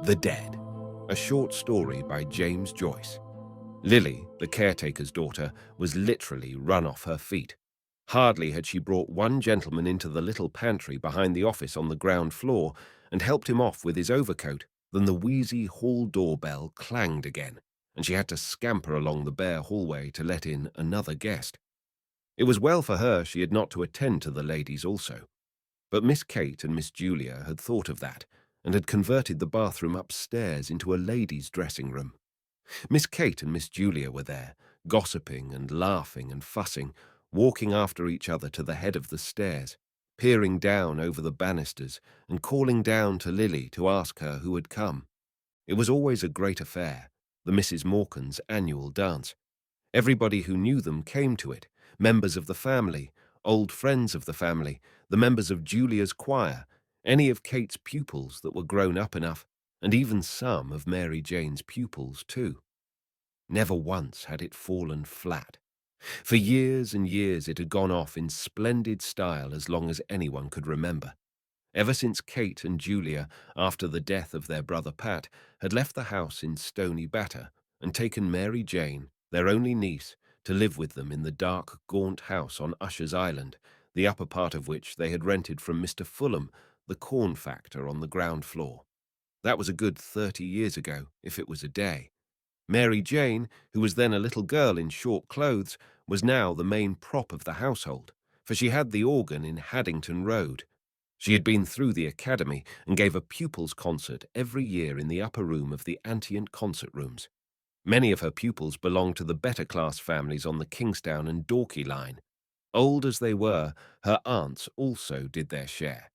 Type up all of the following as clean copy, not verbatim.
The Dead, a short story by James Joyce. Lily, the caretaker's daughter, was literally run off her feet. Hardly had she brought one gentleman into the little pantry behind the office on the ground floor and helped him off with his overcoat than the wheezy hall doorbell clanged again, and she had to scamper along the bare hallway to let in another guest. It was well for her she had not to attend to the ladies also. But Miss Kate and Miss Julia had thought of that, and had converted the bathroom upstairs into a ladies' dressing room. Miss Kate and Miss Julia were there, gossiping and laughing and fussing, walking after each other to the head of the stairs, peering down over the banisters and calling down to Lily to ask her who had come. It was always a great affair, the Mrs. Morcans' annual dance. Everybody who knew them came to it, members of the family, old friends of the family, the members of Julia's choir, any of Kate's pupils that were grown up enough, and even some of Mary Jane's pupils too. Never once had it fallen flat. For years and years it had gone off in splendid style as long as anyone could remember. Ever since Kate and Julia, after the death of their brother Pat, had left the house in Stony Batter and taken Mary Jane, their only niece, to live with them in the dark, gaunt house on Usher's Island, the upper part of which they had rented from Mr. Fulham, the corn factor on the ground floor. That was a good 30 years ago, if it was a day. Mary Jane, who was then a little girl in short clothes, was now the main prop of the household, for she had the organ in Haddington Road. She had been through the academy and gave a pupils' concert every year in the upper room of the Antient concert rooms. Many of her pupils belonged to the better class families on the Kingstown and Dorky line. Old as they were, her aunts also did their share.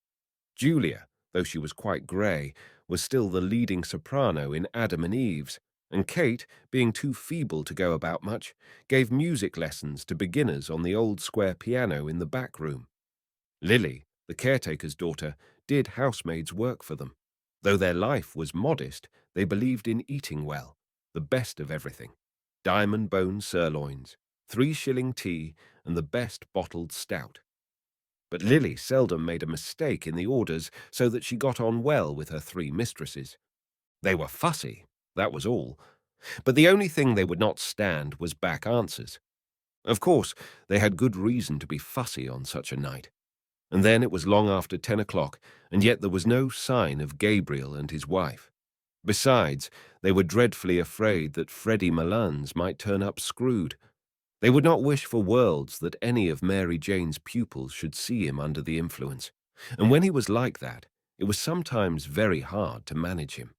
Julia, though she was quite grey, was still the leading soprano in Adam and Eve's, and Kate, being too feeble to go about much, gave music lessons to beginners on the old square piano in the back room. Lily, the caretaker's daughter, did housemaid's work for them. Though their life was modest, they believed in eating well, the best of everything: diamond bone sirloins, 3-shilling tea, and the best bottled stout. But Lily seldom made a mistake in the orders, so that she got on well with her 3 mistresses. They were fussy, that was all, but the only thing they would not stand was back answers. Of course, they had good reason to be fussy on such a night. And then it was long after 10 o'clock, and yet there was no sign of Gabriel and his wife. Besides, they were dreadfully afraid that Freddie Malins might turn up screwed. They would not wish for worlds that any of Mary Jane's pupils should see him under the influence, and when he was like that, it was sometimes very hard to manage him.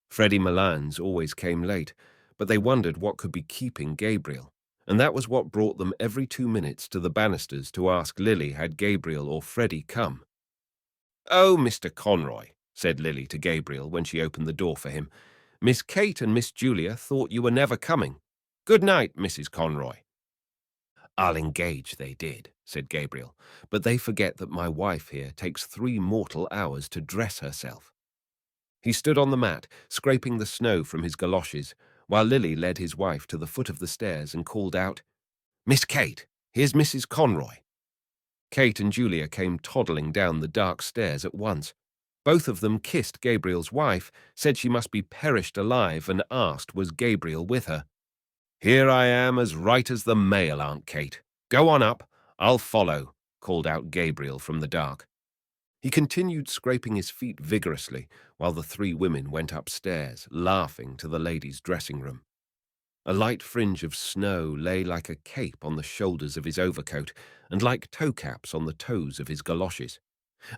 Freddie Malins always came late, but they wondered what could be keeping Gabriel, and that was what brought them every 2 minutes to the banisters to ask Lily had Gabriel or Freddie come. "Oh, Mr. Conroy," said Lily to Gabriel when she opened the door for him, "Miss Kate and Miss Julia thought you were never coming. Good night, Mrs. Conroy." "I'll engage they did," said Gabriel, "but they forget that my wife here takes 3 mortal hours to dress herself." He stood on the mat, scraping the snow from his galoshes, while Lily led his wife to the foot of the stairs and called out, "Miss Kate, here's Mrs. Conroy." Kate and Julia came toddling down the dark stairs at once. Both of them kissed Gabriel's wife, said she must be perished alive, and asked was Gabriel with her. "Here I am as right as the mail, Aunt Kate. Go on up, I'll follow," called out Gabriel from the dark. He continued scraping his feet vigorously while the 3 women went upstairs, laughing, to the ladies' dressing room. A light fringe of snow lay like a cape on the shoulders of his overcoat and like toe-caps on the toes of his galoshes,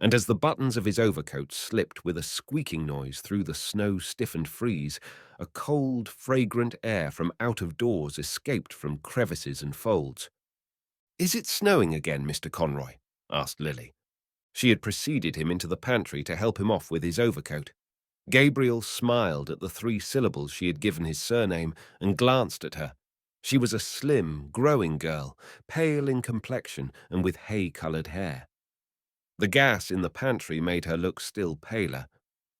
and as the buttons of his overcoat slipped with a squeaking noise through the snow-stiffened frieze, a cold, fragrant air from out of doors escaped from crevices and folds. "Is it snowing again, Mr. Conroy?" asked Lily. She had preceded him into the pantry to help him off with his overcoat. Gabriel smiled at the 3 syllables she had given his surname and glanced at her. She was a slim, growing girl, pale in complexion and with hay-coloured hair. The gas in the pantry made her look still paler.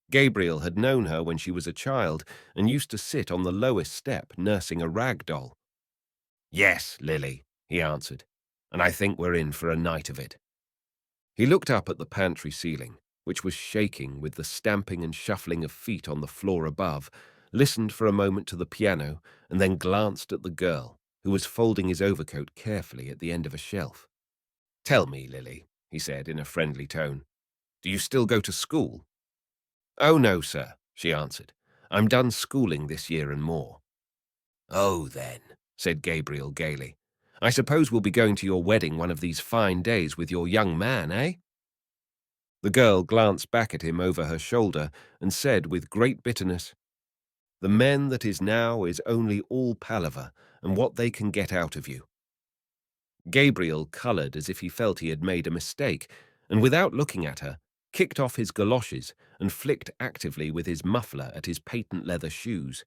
Gabriel had known her when she was a child and used to sit on the lowest step nursing a rag doll. "Yes, Lily," he answered, "and I think we're in for a night of it." He looked up at the pantry ceiling. which was shaking with the stamping and shuffling of feet on the floor above, listened for a moment to the piano, and then glanced at the girl, who was folding his overcoat carefully at the end of a shelf. "Tell me, Lily," he said in a friendly tone, "do you still go to school?" "Oh, no, sir," she answered. "I'm done schooling this year and more." "Oh, then," said Gabriel gaily, "I suppose we'll be going to your wedding one of these fine days with your young man, eh?" The girl glanced back at him over her shoulder and said with great bitterness, "The men that is now is only all palaver and what they can get out of you." Gabriel coloured as if he felt he had made a mistake, and without looking at her, kicked off his galoshes and flicked actively with his muffler at his patent leather shoes.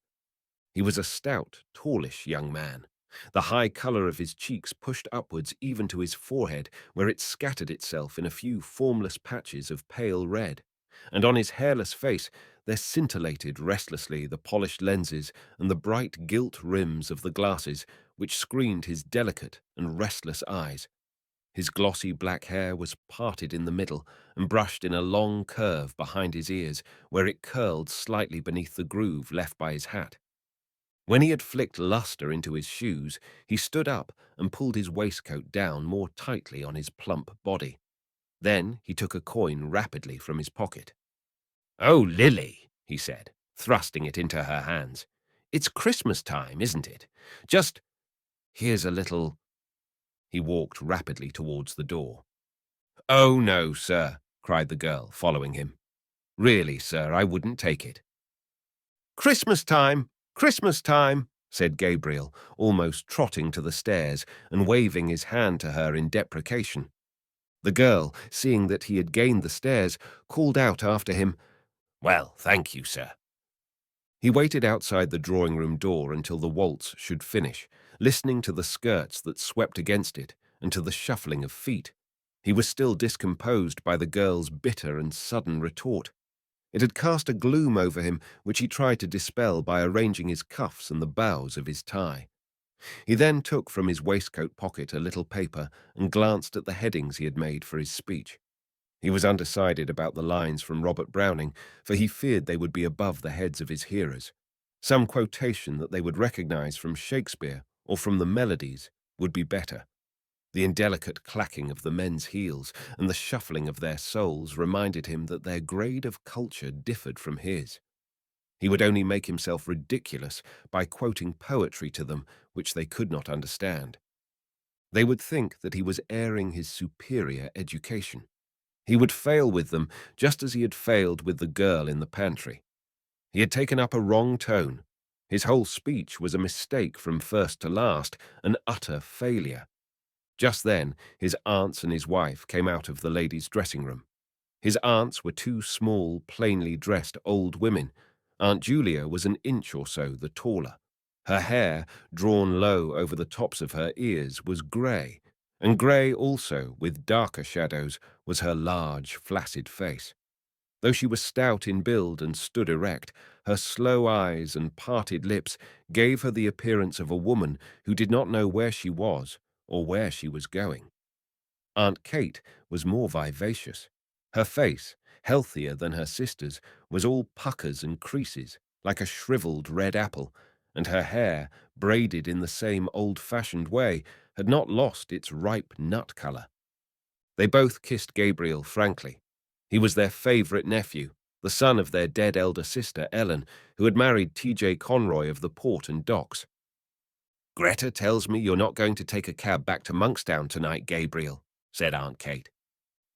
He was a stout, tallish young man. The high colour of his cheeks pushed upwards even to his forehead, where it scattered itself in a few formless patches of pale red, and on his hairless face there scintillated restlessly the polished lenses and the bright gilt rims of the glasses which screened his delicate and restless eyes. His glossy black hair was parted in the middle and brushed in a long curve behind his ears, where it curled slightly beneath the groove left by his hat. When he had flicked lustre into his shoes, he stood up and pulled his waistcoat down more tightly on his plump body. Then he took a coin rapidly from his pocket. "Oh, Lily," he said, thrusting it into her hands. "It's Christmas time, isn't it? Just, here's a little—" He walked rapidly towards the door. "Oh, no, sir," cried the girl, following him. "Really, sir, I wouldn't take it." "Christmas time! Christmas time!" said Gabriel, almost trotting to the stairs and waving his hand to her in deprecation. The girl, seeing that he had gained the stairs, called out after him, "Well, thank you, sir." He waited outside the drawing-room door until the waltz should finish, listening to the skirts that swept against it and to the shuffling of feet. He was still discomposed by the girl's bitter and sudden retort. It had cast a gloom over him which he tried to dispel by arranging his cuffs and the bows of his tie. He then took from his waistcoat pocket a little paper and glanced at the headings he had made for his speech. He was undecided about the lines from Robert Browning, for he feared they would be above the heads of his hearers. Some quotation that they would recognize from Shakespeare or from the melodies would be better. The indelicate clacking of the men's heels and the shuffling of their soles reminded him that their grade of culture differed from his. He would only make himself ridiculous by quoting poetry to them which they could not understand. They would think that he was airing his superior education. He would fail with them just as he had failed with the girl in the pantry. He had taken up a wrong tone. His whole speech was a mistake from first to last, an utter failure. Just then, his aunts and his wife came out of the ladies' dressing-room. His aunts were two small, plainly dressed old women. Aunt Julia was an inch or so the taller. Her hair, drawn low over the tops of her ears, was grey, and grey also, with darker shadows, was her large, flaccid face. Though she was stout in build and stood erect, her slow eyes and parted lips gave her the appearance of a woman who did not know where she was or where she was going. Aunt Kate was more vivacious. Her face, healthier than her sister's, was all puckers and creases, like a shriveled red apple, and her hair, braided in the same old-fashioned way, had not lost its ripe nut colour. They both kissed Gabriel frankly. He was their favourite nephew, the son of their dead elder sister, Ellen, who had married T.J. Conroy of the Port and Docks. "Gretta tells me you're not going to take a cab back to Monkstown tonight, Gabriel," said Aunt Kate.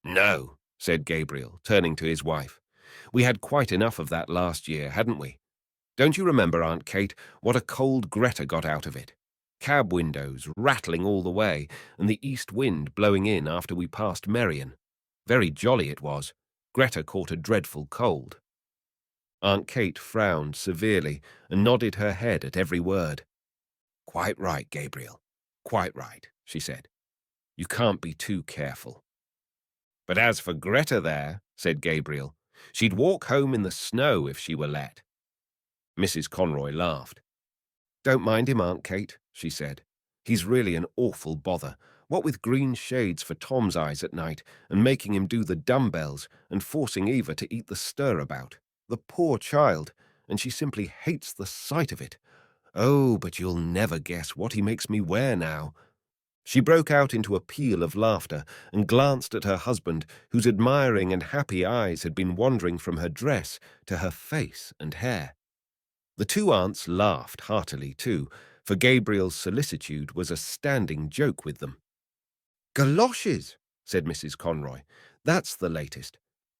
"No," said Gabriel, turning to his wife. "We had quite enough of that last year, hadn't we? Don't you remember, Aunt Kate, what a cold Gretta got out of it? Cab windows rattling all the way, and the east wind blowing in after we passed Merion. Very jolly it was. Gretta caught a dreadful cold." Aunt Kate frowned severely and nodded her head at every word. "Quite right, Gabriel. Quite right," she said. "You can't be too careful." "But as for Gretta there," said Gabriel, "she'd walk home in the snow if she were let." Mrs. Conroy laughed. "Don't mind him, Aunt Kate," she said. "He's really an awful bother. What with green shades for Tom's eyes at night, and making him do the dumbbells, and forcing Eva to eat the stirabout. The poor child, and she simply hates the sight of it. Oh, but you'll never guess what he makes me wear now. She broke out into a peal of laughter and glanced at her husband, whose admiring and happy eyes had been wandering from her dress to her face and hair. The two aunts laughed heartily too, for Gabriel's solicitude was a standing joke with them. "Galoshes," said Mrs. Conroy. "That's the latest.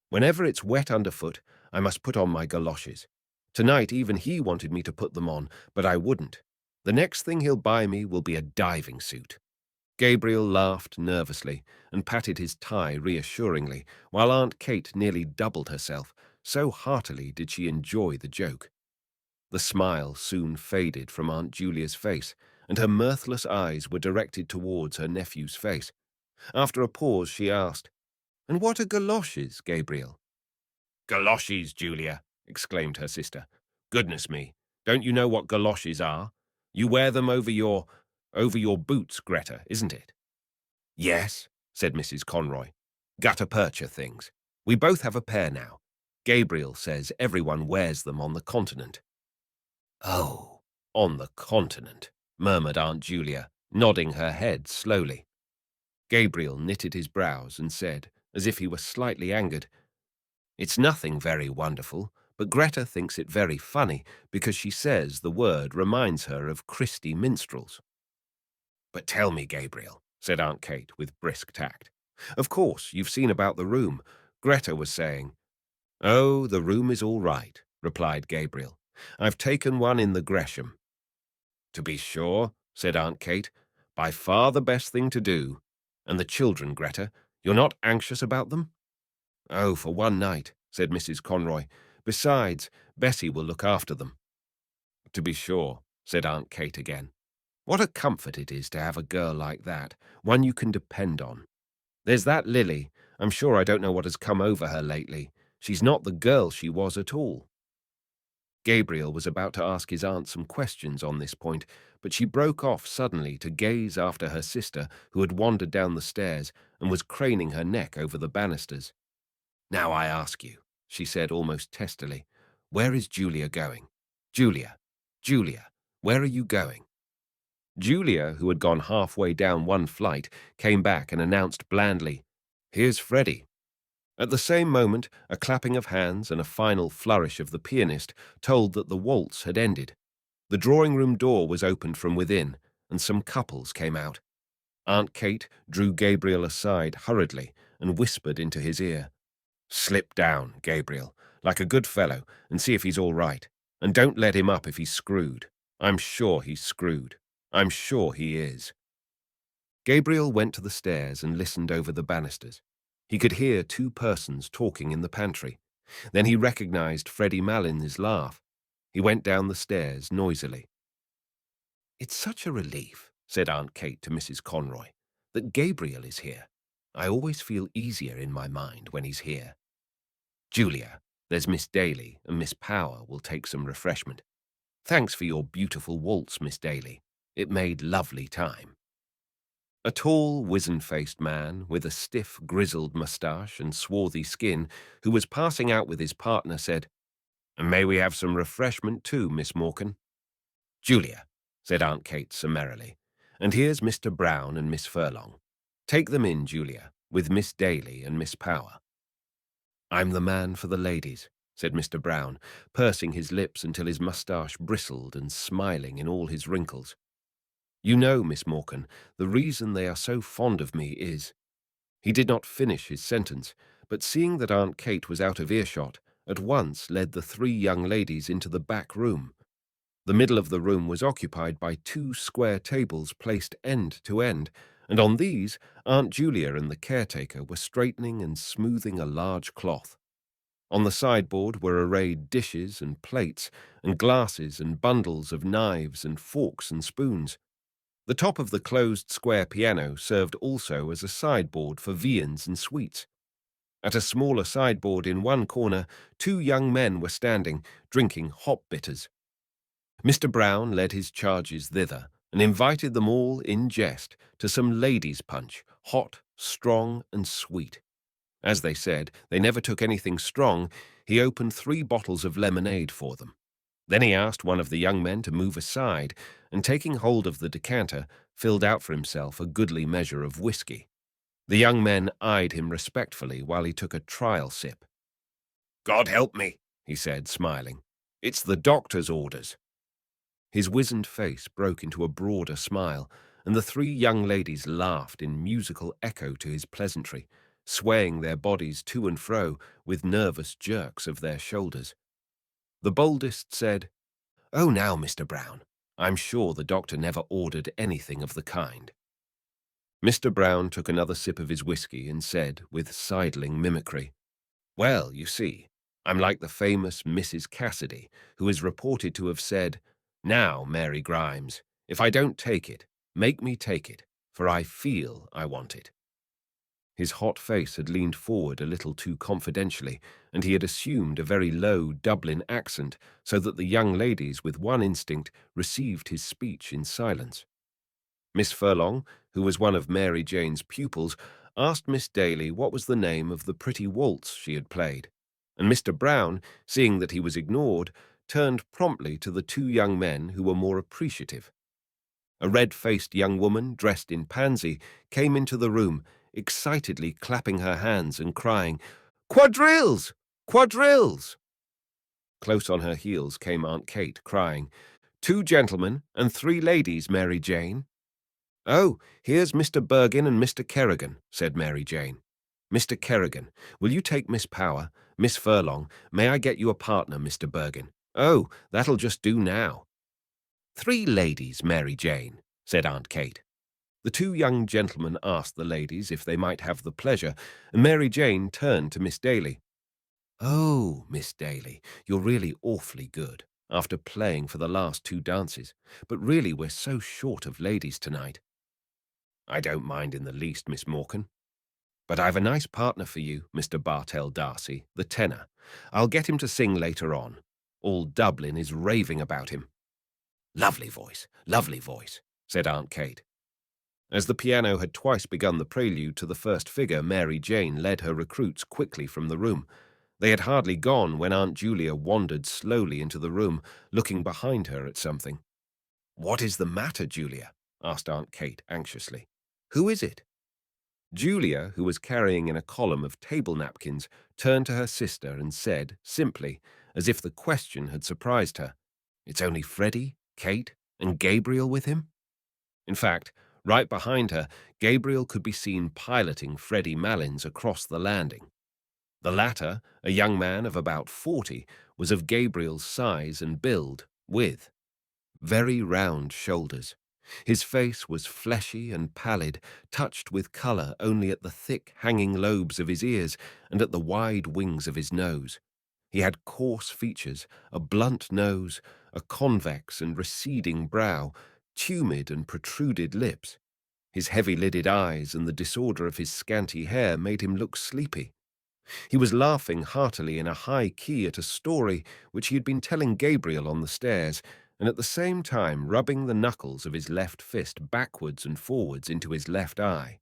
Whenever it's wet underfoot, I must put on my galoshes. Tonight even he wanted me to put them on, but I wouldn't. The next thing he'll buy me will be a diving suit." Gabriel laughed nervously and patted his tie reassuringly, while Aunt Kate nearly doubled herself, so heartily did she enjoy the joke. The smile soon faded from Aunt Julia's face, and her mirthless eyes were directed towards her nephew's face. After a pause, she asked, "And what are galoshes, Gabriel?" "Galoshes, Julia," exclaimed her sister. "Goodness me, don't you know what galoshes are? You wear them over your boots, Gretta, isn't it?" "Yes," said Mrs. Conroy. "Gutta percha things. We both have a pair now. Gabriel says everyone wears them on the continent." "Oh, on the continent," murmured Aunt Julia, nodding her head slowly. Gabriel knitted his brows and said, as if he were slightly angered, "It's nothing very wonderful, but Greta thinks it very funny because she says the word reminds her of Christy minstrels." "But tell me, Gabriel," said Aunt Kate with brisk tact. "Of course, you've seen about the room. Greta was saying—" "Oh, the room is all right," replied Gabriel. "I've taken one in the Gresham." "To be sure," said Aunt Kate. "By far the best thing to do. And the children, Greta, you're not anxious about them?" "Oh, for one night," said Mrs. Conroy. "Besides, Bessie will look after them." "To be sure," said Aunt Kate again. "What a comfort it is to have a girl like that, one you can depend on. There's that Lily. I'm sure I don't know what has come over her lately. She's not the girl she was at all." Gabriel was about to ask his aunt some questions on this point, but she broke off suddenly to gaze after her sister, who had wandered down the stairs and was craning her neck over the banisters. "Now I ask you," she said almost testily, "where is Julia going? Julia, Julia, where are you going?" Julia, who had gone halfway down one flight, came back and announced blandly, "Here's Freddie." At the same moment, a clapping of hands and a final flourish of the pianist told that the waltz had ended. The drawing-room door was opened from within, and some couples came out. Aunt Kate drew Gabriel aside hurriedly and whispered into his ear, "Slip down, Gabriel, like a good fellow, and see if he's all right. And don't let him up if he's screwed. I'm sure he's screwed. I'm sure he is." Gabriel went to the stairs and listened over the banisters. He could hear two persons talking in the pantry. Then he recognized Freddie Malins' laugh. He went down the stairs noisily. "It's such a relief," said Aunt Kate to Mrs. Conroy, "that Gabriel is here. I always feel easier in my mind when he's here. Julia, there's Miss Daly, and Miss Power will take some refreshment. Thanks for your beautiful waltz, Miss Daly. It made lovely time." A tall, wizen-faced man with a stiff, grizzled moustache and swarthy skin, who was passing out with his partner, said, "And may we have some refreshment too, Miss Morkan?" "Julia," said Aunt Kate summarily, "and here's Mr. Brown and Miss Furlong. Take them in, Julia, with Miss Daly and Miss Power." "I'm the man for the ladies," said Mr. Brown, pursing his lips until his moustache bristled and smiling in all his wrinkles. "You know, Miss Morkan, the reason they are so fond of me is—" He did not finish his sentence, but seeing that Aunt Kate was out of earshot, at once led the three young ladies into the back room. The middle of the room was occupied by two square tables placed end to end, and on these Aunt Julia and the caretaker were straightening and smoothing a large cloth. On the sideboard were arrayed dishes and plates and glasses and bundles of knives and forks and spoons. The top of the closed square piano served also as a sideboard for viands and sweets. At a smaller sideboard in one corner, two young men were standing, drinking hop bitters. Mr. Brown led his charges thither, and invited them all in jest to some ladies' punch, hot, strong, and sweet. As they said, they never took anything strong. He opened 3 bottles of lemonade for them. Then he asked one of the young men to move aside, and taking hold of the decanter, filled out for himself a goodly measure of whiskey. The young men eyed him respectfully while he took a trial sip. "God help me," he said, smiling. "It's the doctor's orders." His wizened face broke into a broader smile, and the 3 young ladies laughed in musical echo to his pleasantry, swaying their bodies to and fro with nervous jerks of their shoulders. The boldest said, "Oh, now, Mr. Brown, I'm sure the doctor never ordered anything of the kind." Mr. Brown took another sip of his whiskey and said, with sidling mimicry, "Well, you see, I'm like the famous Mrs. Cassidy, who is reported to have said, 'Now, Mary Grimes, if I don't take it, make me take it, for I feel I want it.'" His hot face had leaned forward a little too confidentially, and he had assumed a very low Dublin accent, so that the young ladies, with one instinct, received his speech in silence. Miss Furlong, who was one of Mary Jane's pupils, asked Miss Daly what was the name of the pretty waltz she had played, and Mr. Brown, seeing that he was ignored, turned promptly to the 2 young men who were more appreciative. A red-faced young woman, dressed in pansy, came into the room, excitedly clapping her hands and crying, "Quadrilles! Quadrilles!" Close on her heels came Aunt Kate, crying, "2 gentlemen and 3 ladies, Mary Jane." "Oh, here's Mr. Bergin and Mr. Kerrigan," said Mary Jane. "Mr. Kerrigan, will you take Miss Power? Miss Furlong, may I get you a partner, Mr. Bergin? Oh, that'll just do now." "3 ladies, Mary Jane," said Aunt Kate. The 2 young gentlemen asked the ladies if they might have the pleasure, and Mary Jane turned to Miss Daly. "Oh, Miss Daly, you're really awfully good, after playing for the last 2 dances, but really we're so short of ladies tonight." "I don't mind in the least, Miss Morkan. But I've a nice partner for you, Mr. Bartell Darcy, the tenor. I'll get him to sing later on. All Dublin is raving about him." Lovely voice," said Aunt Kate. As the piano had twice begun the prelude to the first figure, Mary Jane led her recruits quickly from the room. They had hardly gone when Aunt Julia wandered slowly into the room, looking behind her at something. "What is the matter, Julia?" asked Aunt Kate anxiously. "Who is it?" Julia, who was carrying in a column of table napkins, turned to her sister and said, simply, as if the question had surprised her, "It's only Freddie, Kate, and Gabriel with him?" In fact, right behind her, Gabriel could be seen piloting Freddie Malins across the landing. The latter, a young man of about 40, was of Gabriel's size and build, with very round shoulders. His face was fleshy and pallid, touched with colour only at the thick hanging lobes of his ears and at the wide wings of his nose. He had coarse features, a blunt nose, a convex and receding brow, tumid and protruded lips. His heavy-lidded eyes and the disorder of his scanty hair made him look sleepy. He was laughing heartily in a high key at a story which he had been telling Gabriel on the stairs, and at the same time rubbing the knuckles of his left fist backwards and forwards into his left eye.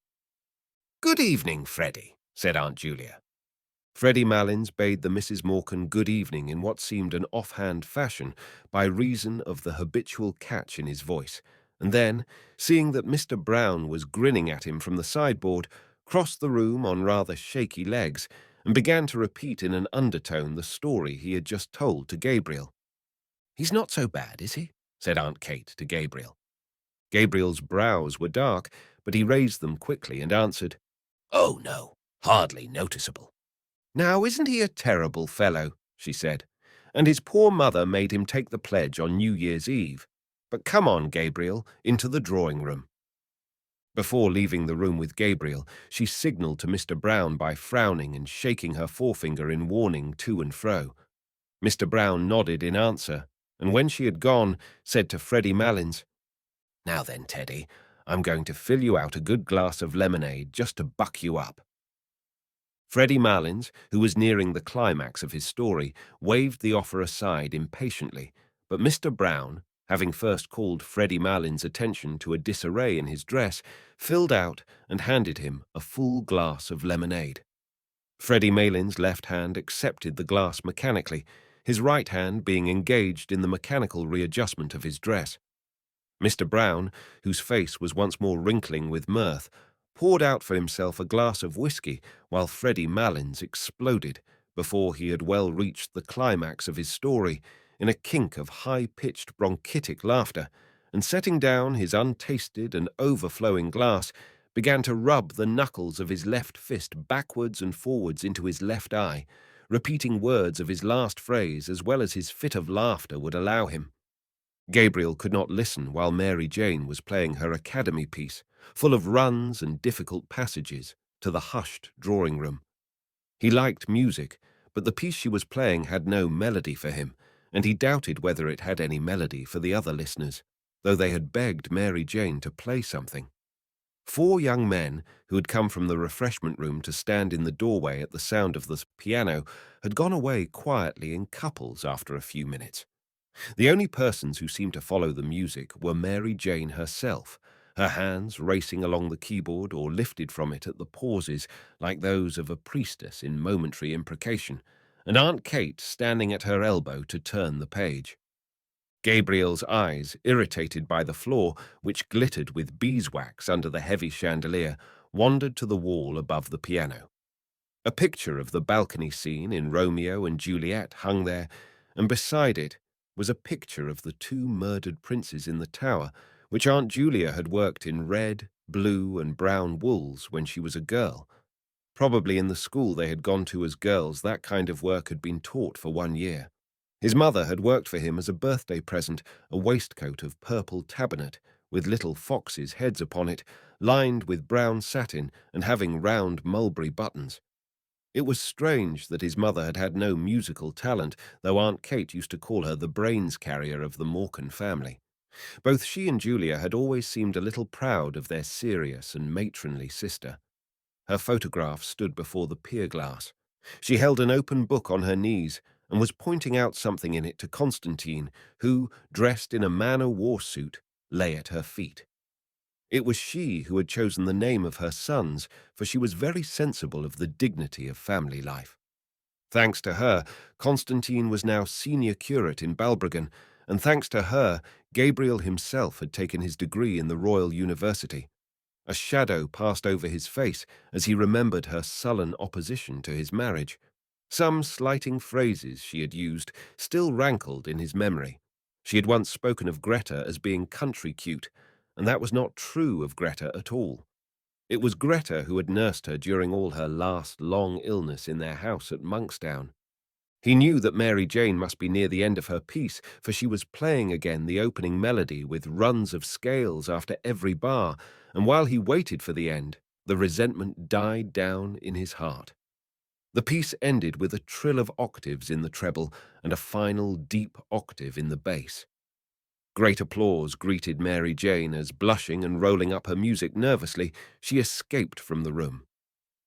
"Good evening, Freddie," said Aunt Julia. Freddie Malins bade the Misses Morkan good evening in what seemed an offhand fashion by reason of the habitual catch in his voice, and then, seeing that Mr. Brown was grinning at him from the sideboard, crossed the room on rather shaky legs and began to repeat in an undertone the story he had just told to Gabriel. "He's not so bad, is he?" said Aunt Kate to Gabriel. Gabriel's brows were dark, but he raised them quickly and answered, "Oh, no, hardly noticeable." "Now, isn't he a terrible fellow?" she said. "And his poor mother made him take the pledge on New Year's Eve. But come on, Gabriel, into the drawing-room." Before leaving the room with Gabriel, she signalled to Mr. Brown by frowning and shaking her forefinger in warning to and fro. Mr. Brown nodded in answer, and when she had gone, said to Freddie Malins, "Now then, Teddy, I'm going to fill you out a good glass of lemonade just to buck you up." Freddie Malins, who was nearing the climax of his story, waved the offer aside impatiently, but Mr. Brown, having first called Freddie Malin's attention to a disarray in his dress, filled out and handed him a full glass of lemonade. Freddie Malin's left hand accepted the glass mechanically, his right hand being engaged in the mechanical readjustment of his dress. Mr. Brown, whose face was once more wrinkling with mirth, poured out for himself a glass of whiskey while Freddie Malin's exploded, before he had well reached the climax of his story, in a kink of high-pitched bronchitic laughter, and setting down his untasted and overflowing glass, began to rub the knuckles of his left fist backwards and forwards into his left eye, repeating words of his last phrase as well as his fit of laughter would allow him. Gabriel could not listen while Mary Jane was playing her academy piece, full of runs and difficult passages, to the hushed drawing-room. He liked music, but the piece she was playing had no melody for him, and he doubted whether it had any melody for the other listeners, though they had begged Mary Jane to play something. 4 young men, who had come from the refreshment room to stand in the doorway at the sound of the piano, had gone away quietly in couples after a few minutes. The only persons who seemed to follow the music were Mary Jane herself, her hands racing along the keyboard or lifted from it at the pauses like those of a priestess in momentary imprecation, and Aunt Kate standing at her elbow to turn the page. Gabriel's eyes, irritated by the floor, which glittered with beeswax under the heavy chandelier, wandered to the wall above the piano. A picture of the balcony scene in Romeo and Juliet hung there, and beside it was a picture of the 2 murdered princes in the tower, which Aunt Julia had worked in red, blue, and brown wools when she was a girl. Probably in the school they had gone to as girls that kind of work had been taught for 1 year. His mother had worked for him as a birthday present a waistcoat of purple tabinet, with little foxes' heads upon it, lined with brown satin and having round mulberry buttons. It was strange that his mother had had no musical talent, though Aunt Kate used to call her the brains carrier of the Morcan family. Both she and Julia had always seemed a little proud of their serious and matronly sister. Her photograph stood before the pier glass. She held an open book on her knees and was pointing out something in it to Constantine, who, dressed in a man-o'-war suit, lay at her feet. It was she who had chosen the name of her sons, for she was very sensible of the dignity of family life. Thanks to her, Constantine was now senior curate in Balbriggan, and thanks to her, Gabriel himself had taken his degree in the Royal University. A shadow passed over his face as he remembered her sullen opposition to his marriage. Some slighting phrases she had used still rankled in his memory. She had once spoken of Gretta as being country cute, and that was not true of Gretta at all. It was Gretta who had nursed her during all her last long illness in their house at Monkstown. He knew that Mary Jane must be near the end of her piece, for she was playing again the opening melody with runs of scales after every bar, and while he waited for the end, the resentment died down in his heart. The piece ended with a trill of octaves in the treble and a final deep octave in the bass. Great applause greeted Mary Jane as, blushing and rolling up her music nervously, she escaped from the room.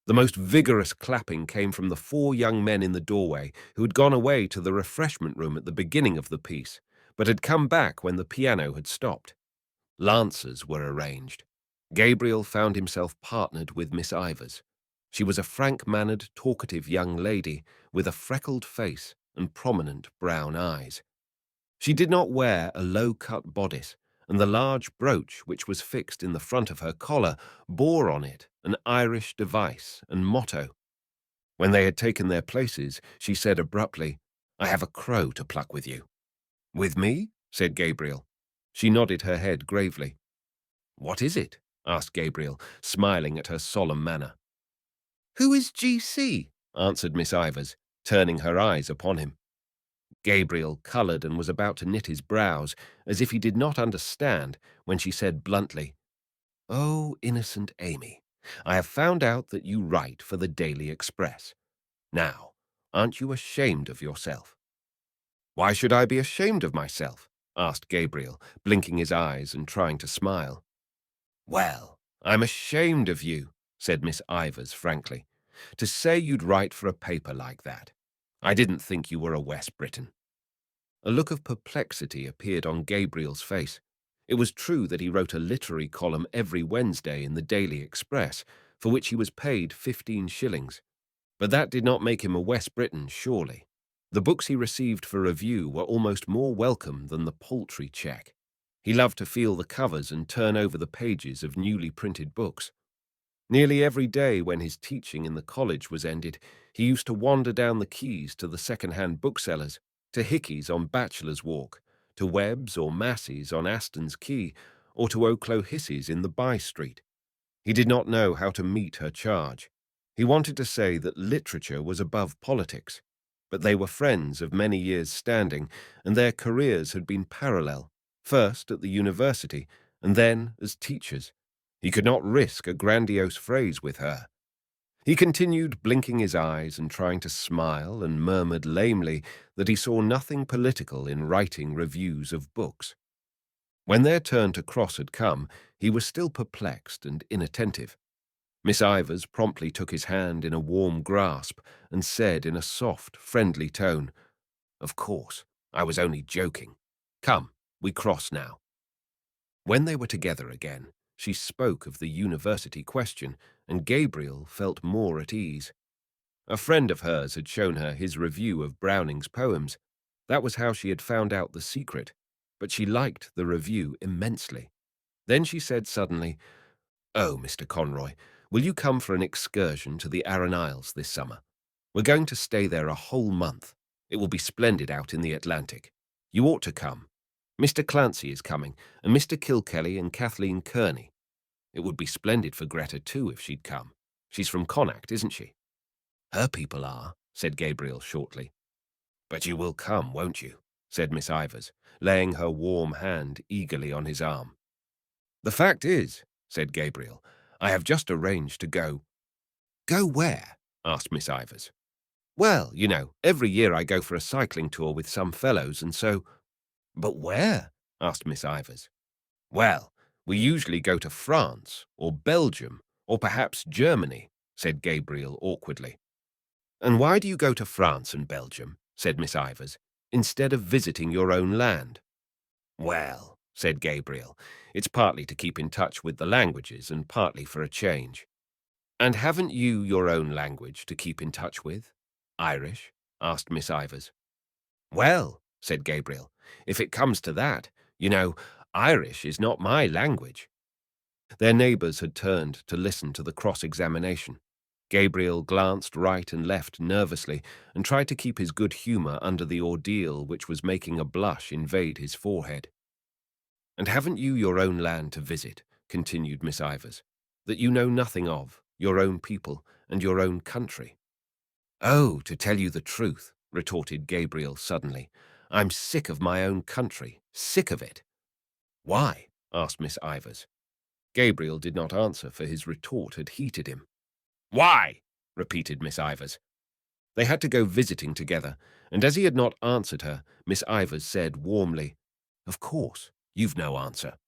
The most vigorous clapping came from the 4 young men in the doorway who had gone away to the refreshment room at the beginning of the piece, but had come back when the piano had stopped. Lancers were arranged. Gabriel found himself partnered with Miss Ivors. She was a frank-mannered, talkative young lady with a freckled face and prominent brown eyes. She did not wear a low-cut bodice, and the large brooch which was fixed in the front of her collar bore on it an Irish device and motto. When they had taken their places, she said abruptly, "I have a crow to pluck with you." "With me?" said Gabriel. She nodded her head gravely. "What is it?" asked Gabriel, smiling at her solemn manner. "Who is G.C.?" answered Miss Ivors, turning her eyes upon him. Gabriel coloured and was about to knit his brows, as if he did not understand, when she said bluntly, "Oh, innocent Amy, I have found out that you write for the Daily Express. Now, aren't you ashamed of yourself?" "Why should I be ashamed of myself?" asked Gabriel, blinking his eyes and trying to smile. "Well, I'm ashamed of you," said Miss Ivors frankly, "to say you'd write for a paper like that. I didn't think you were a West Briton." A look of perplexity appeared on Gabriel's face. It was true that he wrote a literary column every Wednesday in the Daily Express, for which he was paid 15 shillings. But that did not make him a West Briton, surely. The books he received for review were almost more welcome than the paltry cheque. He loved to feel the covers and turn over the pages of newly printed books. Nearly every day when his teaching in the college was ended, he used to wander down the quays to the second-hand booksellers, to Hickey's on Bachelor's Walk, to Webb's or Massey's on Aston's Quay, or to O'Clohissey's in the by-street. He did not know how to meet her charge. He wanted to say that literature was above politics, but they were friends of many years' standing, and their careers had been parallel, first at the university, and then as teachers. He could not risk a grandiose phrase with her. He continued blinking his eyes and trying to smile, and murmured lamely that he saw nothing political in writing reviews of books. When their turn to cross had come, he was still perplexed and inattentive. Miss Ivors promptly took his hand in a warm grasp and said in a soft, friendly tone, "Of course, I was only joking. Come, we cross now." When they were together again, she spoke of the university question, and Gabriel felt more at ease. A friend of hers had shown her his review of Browning's poems. That was how she had found out the secret, but she liked the review immensely. Then she said suddenly, "Oh, Mr. Conroy, will you come for an excursion to the Aran Isles this summer? We're going to stay there a whole month. It will be splendid out in the Atlantic. You ought to come. Mr. Clancy is coming, and Mr. Kilkelly and Kathleen Kearney. It would be splendid for Gretta, too, if she'd come. She's from Connacht, isn't she?" "Her people are," said Gabriel shortly. "But you will come, won't you?" said Miss Ivors, laying her warm hand eagerly on his arm. "The fact is," said Gabriel, "I have just arranged to go." "Go where?" asked Miss Ivors. "Well, you know, every year I go for a cycling tour with some fellows, and so—" "But where?" asked Miss Ivors. "Well, we usually go to France, or Belgium, or perhaps Germany," said Gabriel awkwardly. "And why do you go to France and Belgium," said Miss Ivors, "instead of visiting your own land?" "Well," said Gabriel, "it's partly to keep in touch with the languages and partly for a change." "And haven't you your own language to keep in touch with? Irish?" asked Miss Ivors. "Well," said Gabriel, "if it comes to that, you know, Irish is not my language." Their neighbours had turned to listen to the cross-examination. Gabriel glanced right and left nervously and tried to keep his good humour under the ordeal which was making a blush invade his forehead. "And haven't you your own land to visit," continued Miss Ivors, "that you know nothing of, your own people and your own country?" "Oh, to tell you the truth," retorted Gabriel suddenly, "I'm sick of my own country, sick of it." "Why?" asked Miss Ivors. Gabriel did not answer, for his retort had heated him. "Why?" repeated Miss Ivors. They had to go visiting together, and as he had not answered her, Miss Ivors said warmly, "Of course, you've no answer."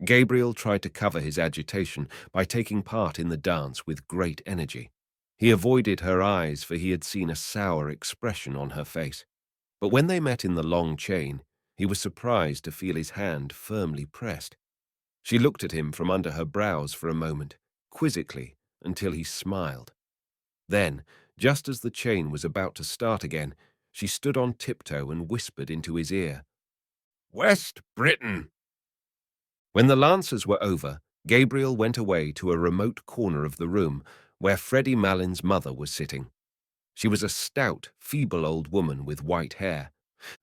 Gabriel tried to cover his agitation by taking part in the dance with great energy. He avoided her eyes, for he had seen a sour expression on her face. But when they met in the long chain, he was surprised to feel his hand firmly pressed. She looked at him from under her brows for a moment, quizzically, until he smiled. Then, just as the chain was about to start again, she stood on tiptoe and whispered into his ear, "West Britain!" When the lancers were over, Gabriel went away to a remote corner of the room where Freddie Mallin's mother was sitting. She was a stout, feeble old woman with white hair.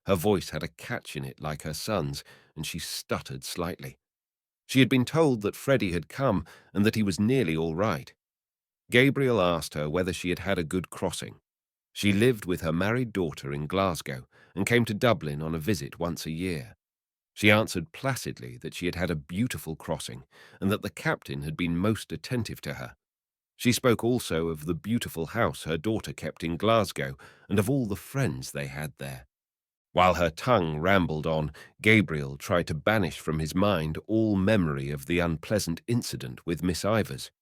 Her voice had a catch in it like her son's, and she stuttered slightly. She had been told that Freddie had come and that he was nearly all right. Gabriel asked her whether she had had a good crossing. She lived with her married daughter in Glasgow and came to Dublin on a visit once a year. She answered placidly that she had had a beautiful crossing and that the captain had been most attentive to her. She spoke also of the beautiful house her daughter kept in Glasgow and of all the friends they had there. While her tongue rambled on, Gabriel tried to banish from his mind all memory of the unpleasant incident with Miss Ivors.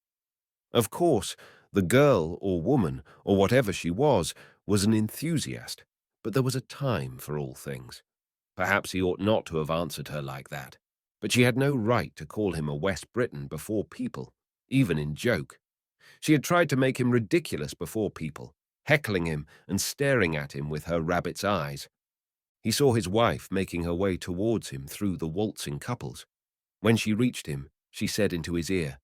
Of course, the girl or woman, or whatever she was an enthusiast, but there was a time for all things. Perhaps he ought not to have answered her like that, but she had no right to call him a West Briton before people, even in joke. She had tried to make him ridiculous before people, heckling him and staring at him with her rabbit's eyes. He saw his wife making her way towards him through the waltzing couples. When she reached him, she said into his ear,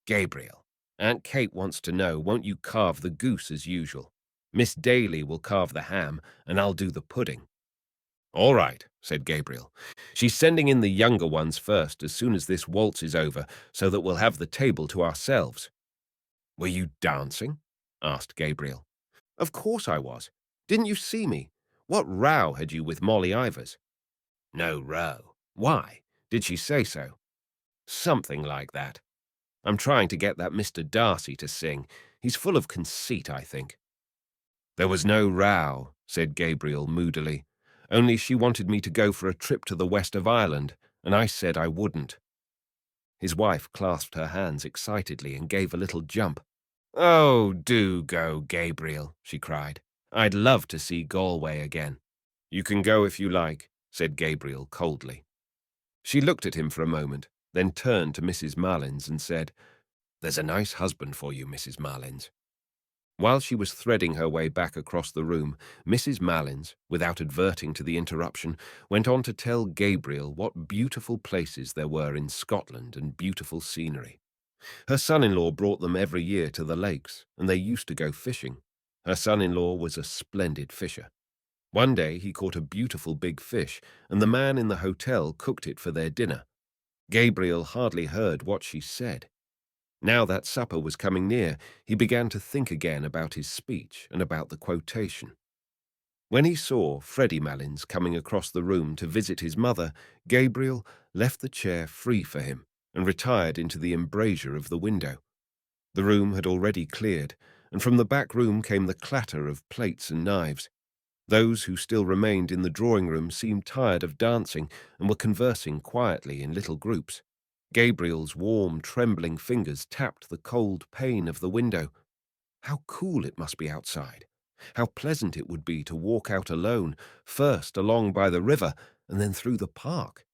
"Gabriel, Aunt Kate wants to know, won't you carve the goose as usual? Miss Daly will carve the ham, and I'll do the pudding." "All right," said Gabriel. "She's sending in the younger ones first as soon as this waltz is over, so that we'll have the table to ourselves." "Were you dancing?" asked Gabriel. "Of course I was. Didn't you see me? What row had you with Molly Ivors?" "No row. Why? Did she say so?" "Something like that. I'm trying to get that Mr. Darcy to sing. He's full of conceit, I think." "There was no row," said Gabriel moodily. "Only she wanted me to go for a trip to the west of Ireland, and I said I wouldn't." His wife clasped her hands excitedly and gave a little jump. "Oh, do go, Gabriel," she cried. "I'd love to see Galway again." "You can go if you like," said Gabriel coldly. She looked at him for a moment, then turned to Mrs. Marlins and said, "There's a nice husband for you, Mrs. Marlins." While she was threading her way back across the room, Mrs. Malins, without adverting to the interruption, went on to tell Gabriel what beautiful places there were in Scotland and beautiful scenery. Her son-in-law brought them every year to the lakes, and they used to go fishing. Her son-in-law was a splendid fisher. One day he caught a beautiful big fish, and the man in the hotel cooked it for their dinner. Gabriel hardly heard what she said. Now that supper was coming near, he began to think again about his speech and about the quotation. When he saw Freddie Malins coming across the room to visit his mother, Gabriel left the chair free for him and retired into the embrasure of the window. The room had already cleared, and from the back room came the clatter of plates and knives. Those who still remained in the drawing-room seemed tired of dancing and were conversing quietly in little groups. Gabriel's warm, trembling fingers tapped the cold pane of the window. How cool it must be outside! How pleasant it would be to walk out alone, first along by the river and then through the park.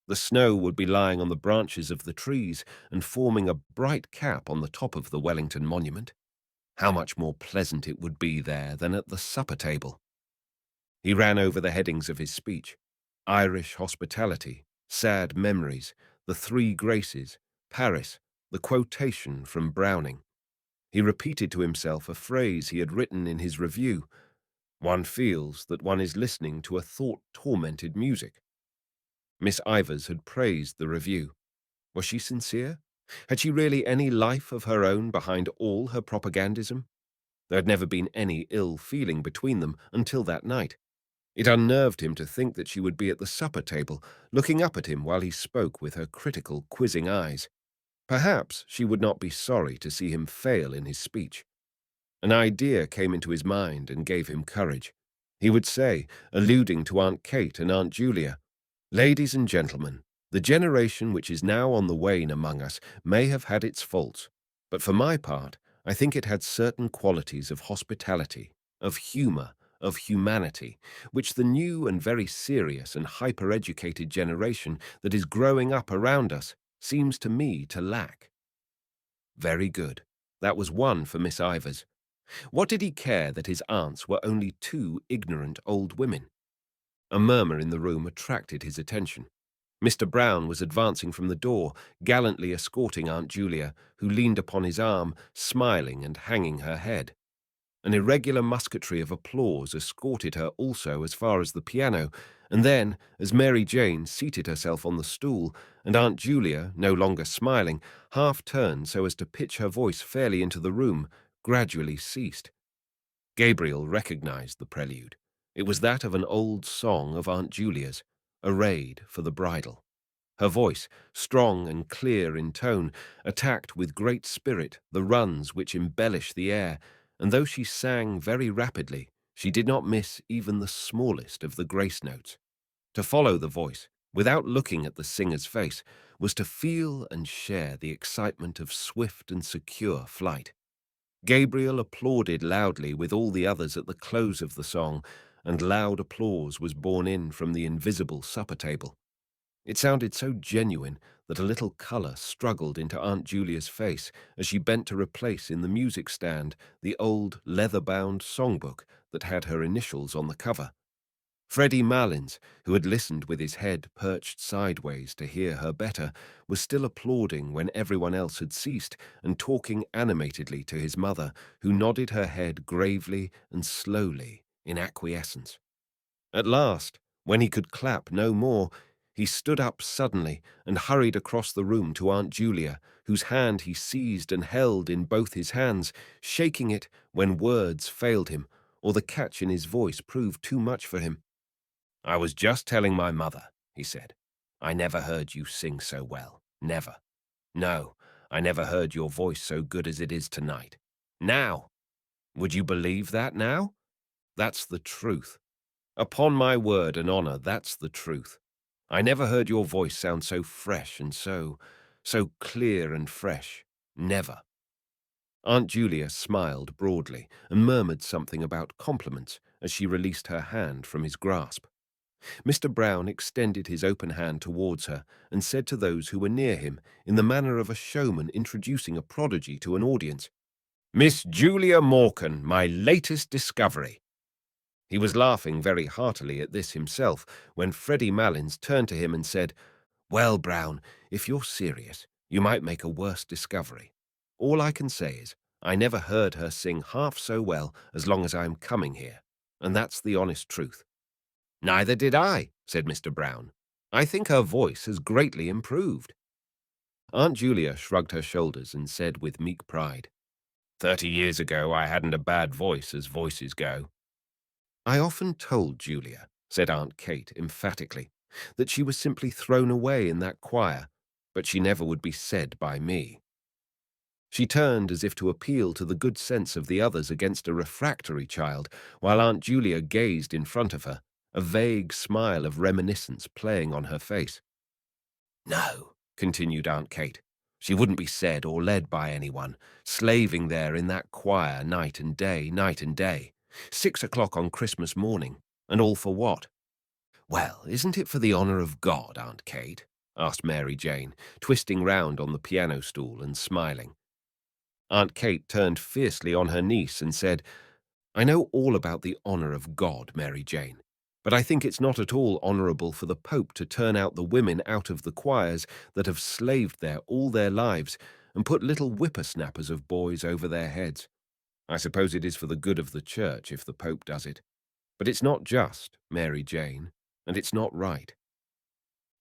The snow would be lying on the branches of the trees and forming a bright cap on the top of the Wellington Monument. How much more pleasant it would be there than at the supper table. He ran over the headings of his speech: Irish hospitality, sad memories, the three graces, Paris, the quotation from Browning. He repeated to himself a phrase he had written in his review: "One feels that one is listening to a thought-tormented music." Miss Ivors had praised the review. Was she sincere? Had she really any life of her own behind all her propagandism? There had never been any ill feeling between them until that night. It unnerved him to think that she would be at the supper table, looking up at him while he spoke with her critical, quizzing eyes. Perhaps she would not be sorry to see him fail in his speech. An idea came into his mind and gave him courage. He would say, alluding to Aunt Kate and Aunt Julia, "Ladies and gentlemen, the generation which is now on the wane among us may have had its faults, but for my part, I think it had certain qualities of hospitality, of humor, of humanity, which the new and very serious and hyper-educated generation that is growing up around us seems to me to lack." Very good. That was one for Miss Ivors. What did he care that his aunts were only two ignorant old women? A murmur in the room attracted his attention. Mr. Brown was advancing from the door, gallantly escorting Aunt Julia, who leaned upon his arm, smiling and hanging her head. An irregular musketry of applause escorted her also as far as the piano, and then, as Mary Jane seated herself on the stool, and Aunt Julia, no longer smiling, half turned so as to pitch her voice fairly into the room, gradually ceased. Gabriel recognized the prelude. It was that of an old song of Aunt Julia's, arrayed for the bridal. Her voice, strong and clear in tone, attacked with great spirit the runs which embellish the air, and though she sang very rapidly, she did not miss even the smallest of the grace notes. To follow the voice, without looking at the singer's face, was to feel and share the excitement of swift and secure flight. Gabriel applauded loudly with all the others at the close of the song, and loud applause was borne in from the invisible supper table. It sounded so genuine that a little colour struggled into Aunt Julia's face as she bent to replace in the music stand the old leather-bound songbook that had her initials on the cover. Freddie Malins, who had listened with his head perched sideways to hear her better, was still applauding when everyone else had ceased and talking animatedly to his mother, who nodded her head gravely and slowly in acquiescence. At last, when he could clap no more, he stood up suddenly and hurried across the room to Aunt Julia, whose hand he seized and held in both his hands, shaking it when words failed him or the catch in his voice proved too much for him. "I was just telling my mother," he said. "I never heard you sing so well. Never. No, I never heard your voice so good as it is tonight. Now! Would you believe that now? That's the truth. Upon my word and honor, that's the truth. I never heard your voice sound so fresh and so clear and fresh. Never." Aunt Julia smiled broadly and murmured something about compliments as she released her hand from his grasp. Mr. Brown extended his open hand towards her and said to those who were near him, in the manner of a showman introducing a prodigy to an audience, "Miss Julia Morkan, my latest discovery." He was laughing very heartily at this himself when Freddie Malins turned to him and said, "Well, Brown, if you're serious, you might make a worse discovery. All I can say is, I never heard her sing half so well as long as I am coming here, and that's the honest truth." "Neither did I," said Mr. Brown. "I think her voice has greatly improved." Aunt Julia shrugged her shoulders and said with meek pride, 30 years ago I hadn't a bad voice as voices go." "I often told Julia," said Aunt Kate emphatically, "that she was simply thrown away in that choir, but she never would be said by me." She turned as if to appeal to the good sense of the others against a refractory child, while Aunt Julia gazed in front of her, a vague smile of reminiscence playing on her face. "No," continued Aunt Kate, "she wouldn't be said or led by anyone, slaving there in that choir night and day. 6 o'clock on Christmas morning, and all for what?" "Well, isn't it for the honor of God, Aunt Kate?" asked Mary Jane, twisting round on the piano stool and smiling. Aunt Kate turned fiercely on her niece and said, "I know all about the honor of God, Mary Jane, but I think it's not at all honorable for the Pope to turn out the women out of the choirs that have slaved there all their lives and put little whippersnappers of boys over their heads. I suppose it is for the good of the Church if the Pope does it. But it's not just, Mary Jane, and it's not right."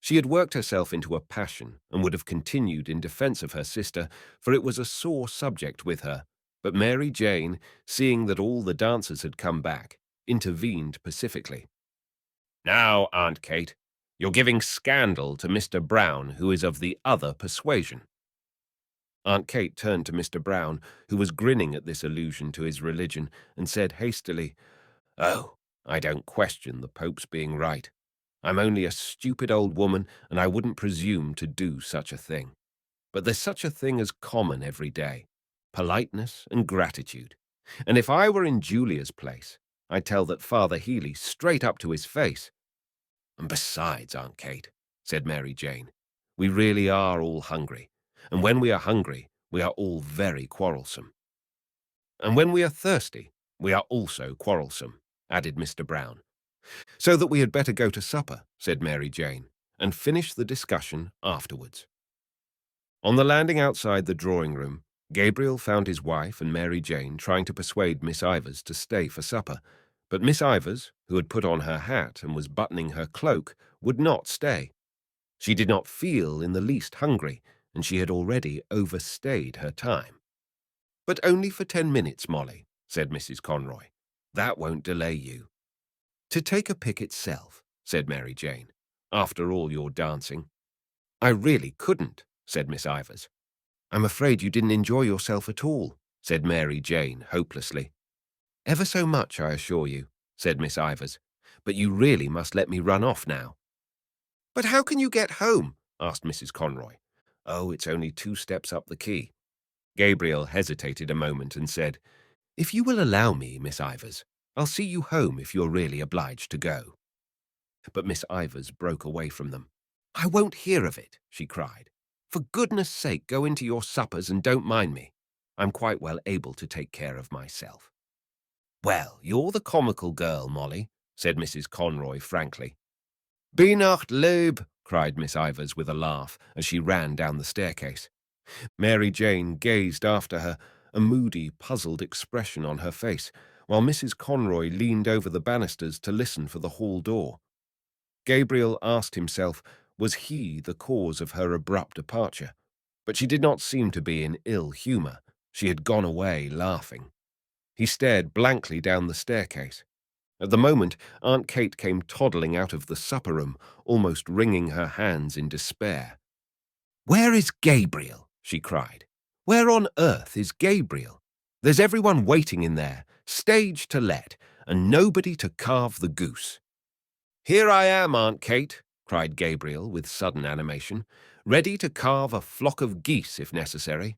She had worked herself into a passion and would have continued in defense of her sister, for it was a sore subject with her. But Mary Jane, seeing that all the dancers had come back, intervened pacifically. "Now, Aunt Kate, you're giving scandal to Mr. Brown, who is of the other persuasion." Aunt Kate turned to Mr. Brown, who was grinning at this allusion to his religion, and said hastily, "Oh, I don't question the Pope's being right. I'm only a stupid old woman, and I wouldn't presume to do such a thing. But there's such a thing as common every day, politeness and gratitude. And if I were in Julia's place, I'd tell that Father Healy straight up to his face. And besides, Aunt Kate," said Mary Jane, "we really are all hungry. And when we are hungry, we are all very quarrelsome." "And when we are thirsty, we are also quarrelsome," added Mr. Brown. "So that we had better go to supper," said Mary Jane, "and finish the discussion afterwards." On the landing outside the drawing-room, Gabriel found his wife and Mary Jane trying to persuade Miss Ivors to stay for supper, but Miss Ivors, who had put on her hat and was buttoning her cloak, would not stay. She did not feel in the least hungry, and she had already overstayed her time. "But only for 10 minutes, Molly," said Mrs. Conroy. "That won't delay you." "To take a pick itself," said Mary Jane, "after all your dancing." "I really couldn't," said Miss Ivors. "I'm afraid you didn't enjoy yourself at all," said Mary Jane hopelessly. "Ever so much, I assure you," said Miss Ivors. "But you really must let me run off now." "But how can you get home?" asked Mrs. Conroy. "Oh, it's only 2 steps up the quay." Gabriel hesitated a moment and said, "If you will allow me, Miss Ivors, I'll see you home if you're really obliged to go." But Miss Ivors broke away from them. "I won't hear of it," she cried. "For goodness' sake, go into your suppers and don't mind me. I'm quite well able to take care of myself." "Well, you're the comical girl, Molly," said Mrs. Conroy frankly. "Be not lube," cried Miss Ivors with a laugh as she ran down the staircase. Mary Jane gazed after her, a moody, puzzled expression on her face, while Mrs. Conroy leaned over the banisters to listen for the hall door. Gabriel asked himself, was he the cause of her abrupt departure? But she did not seem to be in ill humour. She had gone away laughing. He stared blankly down the staircase. At the moment, Aunt Kate came toddling out of the supper-room, almost wringing her hands in despair. "Where is Gabriel?" she cried. "Where on earth is Gabriel? There's everyone waiting in there, stage to let, and nobody to carve the goose." "Here I am, Aunt Kate," cried Gabriel with sudden animation, "ready to carve a flock of geese if necessary."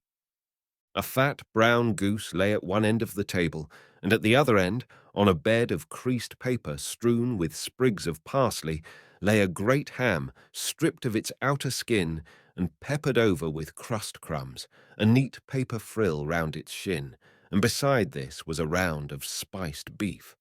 A fat brown goose lay at one end of the table, and at the other end, on a bed of creased paper strewn with sprigs of parsley, lay a great ham, stripped of its outer skin and peppered over with crust crumbs, a neat paper frill round its shin, and beside this was a round of spiced beef.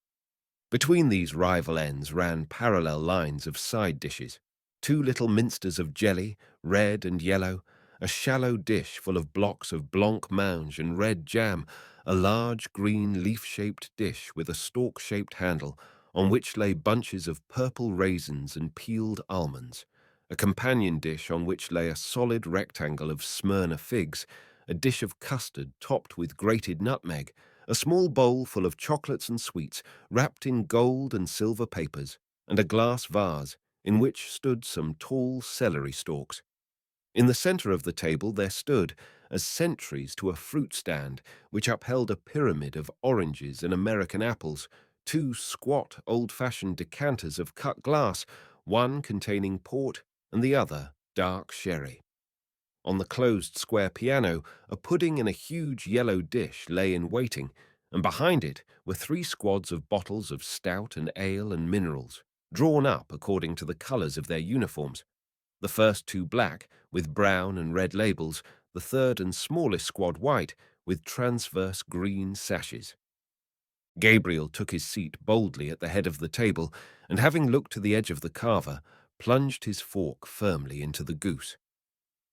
Between these rival ends ran parallel lines of side dishes, two little minsters of jelly, red and yellow, a shallow dish full of blocks of blanc-mange and red jam, a large green leaf-shaped dish with a stalk-shaped handle on which lay bunches of purple raisins and peeled almonds, a companion dish on which lay a solid rectangle of Smyrna figs, a dish of custard topped with grated nutmeg, a small bowl full of chocolates and sweets wrapped in gold and silver papers, and a glass vase in which stood some tall celery stalks. In the centre of the table there stood, as sentries to a fruit stand which upheld a pyramid of oranges and American apples, two squat old-fashioned decanters of cut glass, one containing port and the other dark sherry. On the closed square piano, a pudding in a huge yellow dish lay in waiting, and behind it were three squads of bottles of stout and ale and minerals, drawn up according to the colours of their uniforms. The first two black, with brown and red labels, the third and smallest squad white, with transverse green sashes. Gabriel took his seat boldly at the head of the table, and having looked to the edge of the carver, plunged his fork firmly into the goose.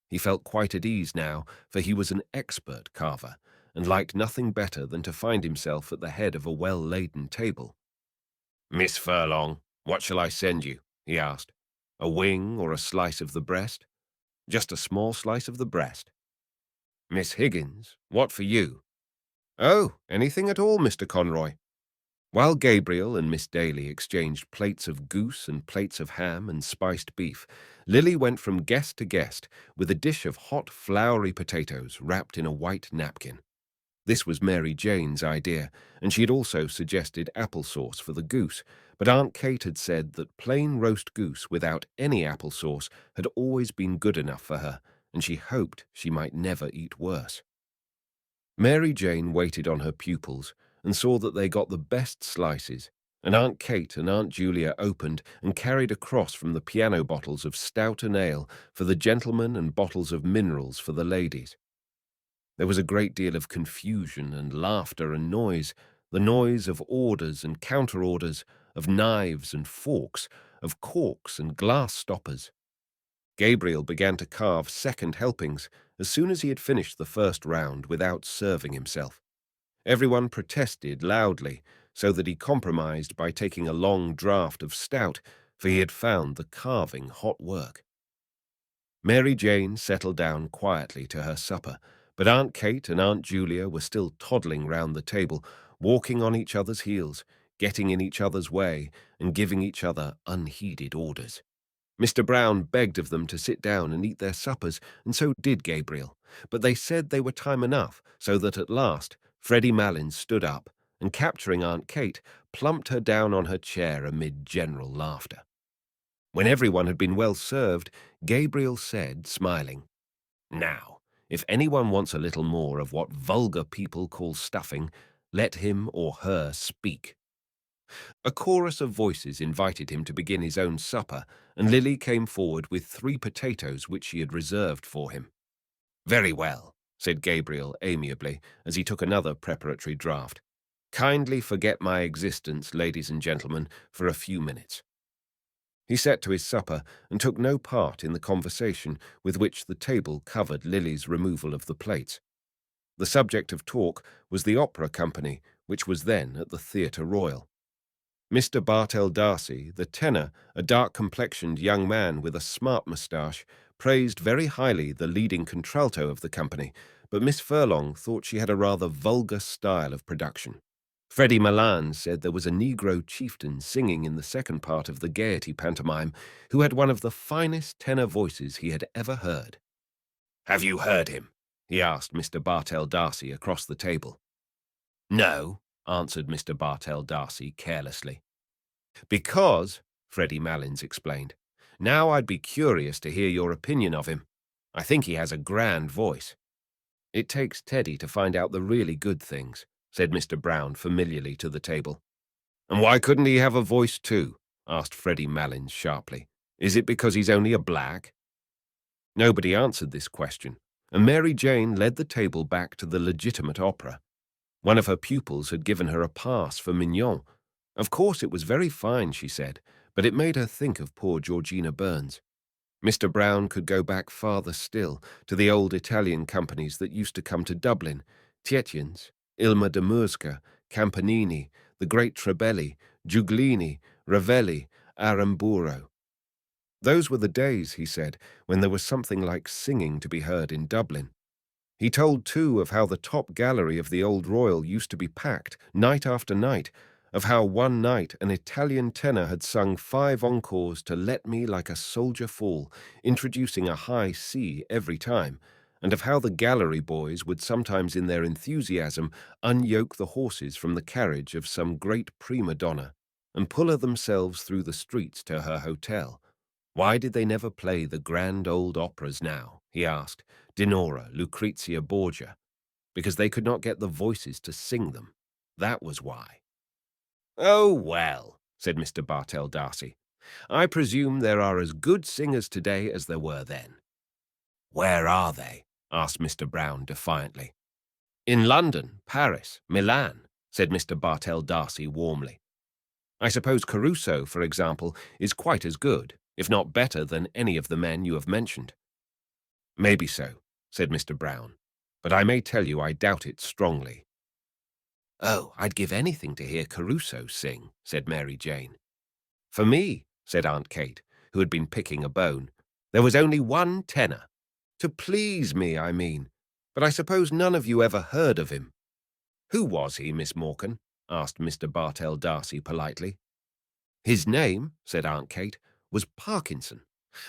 He felt quite at ease now, for he was an expert carver, and liked nothing better than to find himself at the head of a well-laden table. "Miss Furlong, what shall I send you?" he asked. "A wing or a slice of the breast?" "Just a small slice of the breast." "Miss Higgins, what for you?" "Oh, anything at all, Mr. Conroy." While Gabriel and Miss Daly exchanged plates of goose and plates of ham and spiced beef, Lily went from guest to guest with a dish of hot, floury potatoes wrapped in a white napkin. This was Mary Jane's idea, and she had also suggested applesauce for the goose, but Aunt Kate had said that plain roast goose without any applesauce had always been good enough for her, and she hoped she might never eat worse. Mary Jane waited on her pupils and saw that they got the best slices, and Aunt Kate and Aunt Julia opened and carried across from the piano bottles of stout and ale for the gentlemen and bottles of minerals for the ladies. There was a great deal of confusion and laughter and noise, the noise of orders and counter-orders, of knives and forks, of corks and glass stoppers. Gabriel began to carve second helpings as soon as he had finished the first round without serving himself. Everyone protested loudly, so that he compromised by taking a long draught of stout, for he had found the carving hot work. Mary Jane settled down quietly to her supper, but Aunt Kate and Aunt Julia were still toddling round the table, walking on each other's heels, getting in each other's way, and giving each other unheeded orders. Mr. Brown begged of them to sit down and eat their suppers, and so did Gabriel, but they said they were time enough, so that at last Freddie Malins stood up, and capturing Aunt Kate, plumped her down on her chair amid general laughter. When everyone had been well served, Gabriel said, smiling, "Now, if anyone wants a little more of what vulgar people call stuffing, let him or her speak." A chorus of voices invited him to begin his own supper, and Lily came forward with 3 potatoes which she had reserved for him. "Very well," said Gabriel amiably, as he took another preparatory draught. "Kindly forget my existence, ladies and gentlemen, for a few minutes." He set to his supper and took no part in the conversation with which the table covered Lily's removal of the plates. The subject of talk was the opera company, which was then at the Theatre Royal. Mr. Bartell D'Arcy, the tenor, a dark-complexioned young man with a smart moustache, praised very highly the leading contralto of the company, but Miss Furlong thought she had a rather vulgar style of production. Freddie Malin said there was a Negro chieftain singing in the second part of the Gaiety pantomime who had one of the finest tenor voices he had ever heard. "Have you heard him?" he asked Mr. Bartell D'Arcy across the table. "No," answered Mr. Bartell D'Arcy carelessly. "Because," Freddie Malins explained, "now I'd be curious to hear your opinion of him. I think he has a grand voice." "It takes Teddy to find out the really good things," said Mr. Brown familiarly to the table. "And why couldn't he have a voice too?" asked Freddie Malins sharply. "Is it because he's only a black?" Nobody answered this question, and Mary Jane led the table back to the legitimate opera. One of her pupils had given her a pass for Mignon. Of course it was very fine, she said, but it made her think of poor Georgina Burns. Mr. Brown could go back farther still, to the old Italian companies that used to come to Dublin, Tietjens, Ilma de Murzka, Campanini, the great Trebelli, Giuglini, Ravelli, Aramburo. Those were the days, he said, when there was something like singing to be heard in Dublin. He told, too, of how the top gallery of the Old Royal used to be packed, night after night, of how one night an Italian tenor had sung 5 encores to Let Me Like a Soldier Fall, introducing a high C every time, and of how the gallery boys would sometimes in their enthusiasm unyoke the horses from the carriage of some great prima donna and pull her themselves through the streets to her hotel. Why did they never play the grand old operas now, he asked, Dinora, Lucrezia Borgia? Because they could not get the voices to sing them. That was why. "Oh, well," said Mr. Bartell D'Arcy, "I presume there are as good singers today as there were then." "Where are they?" asked Mr. Brown defiantly. "In London, Paris, Milan," said Mr. Bartell D'Arcy warmly. "I suppose Caruso, for example, is quite as good, if not better than any of the men you have mentioned." "Maybe so," said Mr. Brown, "but I may tell you I doubt it strongly." "Oh, I'd give anything to hear Caruso sing," said Mary Jane. "For me," said Aunt Kate, who had been picking a bone, "there was only one tenor. To please me, I mean. But I suppose none of you ever heard of him." "Who was he, Miss Morkan?" asked Mr. Bartell D'Arcy politely. "His name," said Aunt Kate, "was Parkinson.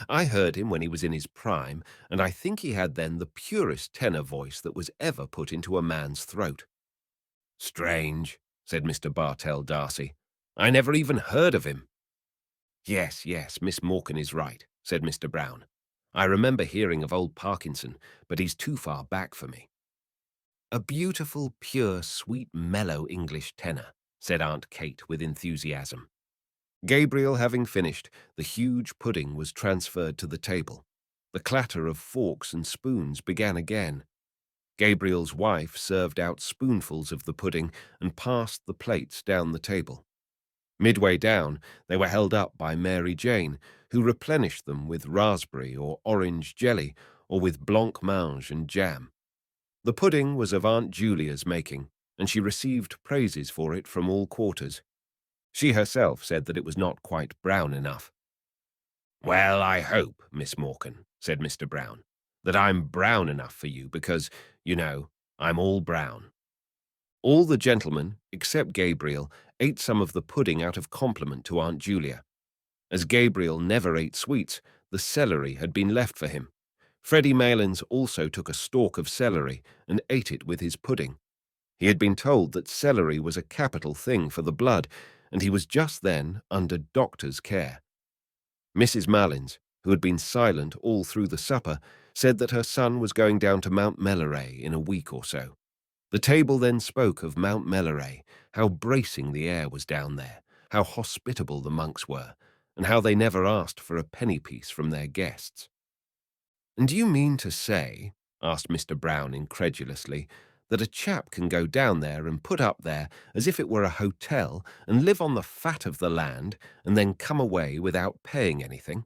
I heard him when he was in his prime, and I think he had then the purest tenor voice that was ever put into a man's throat." "Strange," said Mr. Bartell D'Arcy. "I never even heard of him." Yes, Miss Morkan is right," said Mr. Brown. "I remember hearing of old Parkinson, but he's too far back for me." "A beautiful, pure, sweet, mellow English tenor," said Aunt Kate with enthusiasm. Gabriel having finished, the huge pudding was transferred to the table. The clatter of forks and spoons began again. Gabriel's wife served out spoonfuls of the pudding and passed the plates down the table. Midway down, they were held up by Mary Jane, who replenished them with raspberry or orange jelly or with blancmange and jam. The pudding was of Aunt Julia's making, and she received praises for it from all quarters. She herself said that it was not quite brown enough. "Well, I hope, Miss Morkan," said Mr. Brown, "that I'm brown enough for you because, you know, I'm all brown." All the gentlemen, except Gabriel, ate some of the pudding out of compliment to Aunt Julia. As Gabriel never ate sweets, the celery had been left for him. Freddie Malins also took a stalk of celery and ate it with his pudding. He had been told that celery was a capital thing for the blood, and he was just then under doctor's care. Mrs. Malins, who had been silent all through the supper, said that her son was going down to Mount Melleray in a week or so. The table then spoke of Mount Melleray, how bracing the air was down there, how hospitable the monks were, and how they never asked for a penny piece from their guests. "And do you mean to say," asked Mr. Brown incredulously, "that a chap can go down there and put up there as if it were a hotel and live on the fat of the land and then come away without paying anything?"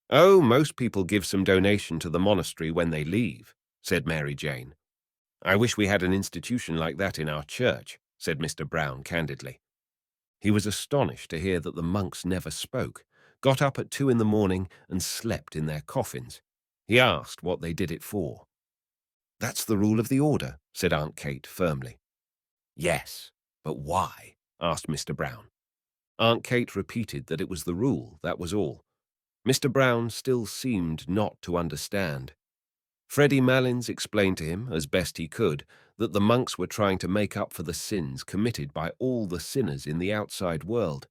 "Oh, most people give some donation to the monastery when they leave," said Mary Jane. "I wish we had an institution like that in our church," said Mr. Brown candidly. He was astonished to hear that the monks never spoke, got up at 2 in the morning and slept in their coffins. He asked what they did it for. "That's the rule of the order," said Aunt Kate firmly. "Yes, but why?" asked Mr. Brown. Aunt Kate repeated that it was the rule, that was all. Mr. Brown still seemed not to understand. Freddie Malins explained to him, as best he could, that the monks were trying to make up for the sins committed by all the sinners in the outside world.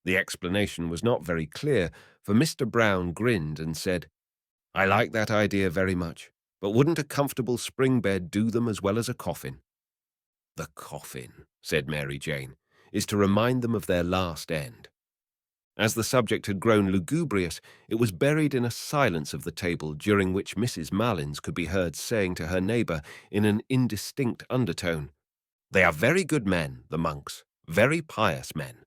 The explanation was not very clear, for Mr. Brown grinned and said, "I like that idea very much, but wouldn't a comfortable spring bed do them as well as a coffin?" "The coffin," said Mary Jane, "is to remind them of their last end." As the subject had grown lugubrious, it was buried in a silence of the table during which Mrs. Malins could be heard saying to her neighbour in an indistinct undertone, "They are very good men, the monks, very pious men."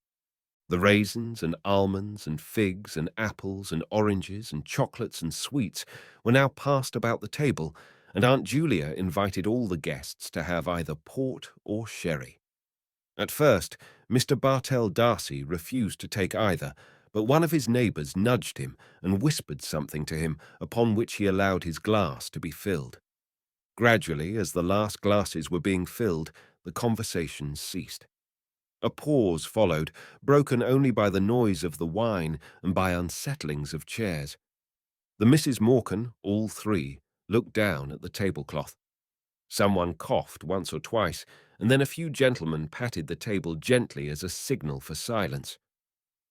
The raisins and almonds and figs and apples and oranges and chocolates and sweets were now passed about the table, and Aunt Julia invited all the guests to have either port or sherry. At first, Mr. Bartell Darcy refused to take either, but one of his neighbours nudged him and whispered something to him, upon which he allowed his glass to be filled. Gradually, as the last glasses were being filled, the conversation ceased. A pause followed, broken only by the noise of the wine and by unsettlings of chairs. The Misses Morkan, all three, looked down at the tablecloth. Someone coughed once or twice, and then a few gentlemen patted the table gently as a signal for silence.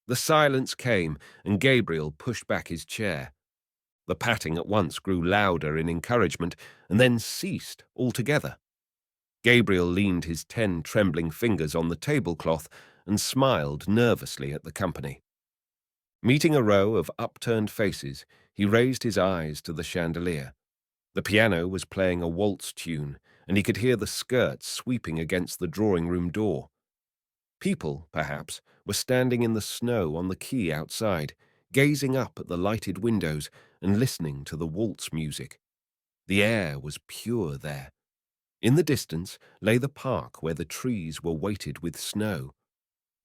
The silence came, and Gabriel pushed back his chair. The patting at once grew louder in encouragement, and then ceased altogether. Gabriel leaned his 10 trembling fingers on the tablecloth and smiled nervously at the company. Meeting a row of upturned faces, he raised his eyes to the chandelier. The piano was playing a waltz tune, and he could hear the skirts sweeping against the drawing-room door. People, perhaps, were standing in the snow on the quay outside, gazing up at the lighted windows and listening to the waltz music. The air was pure there. In the distance lay the park where the trees were weighted with snow.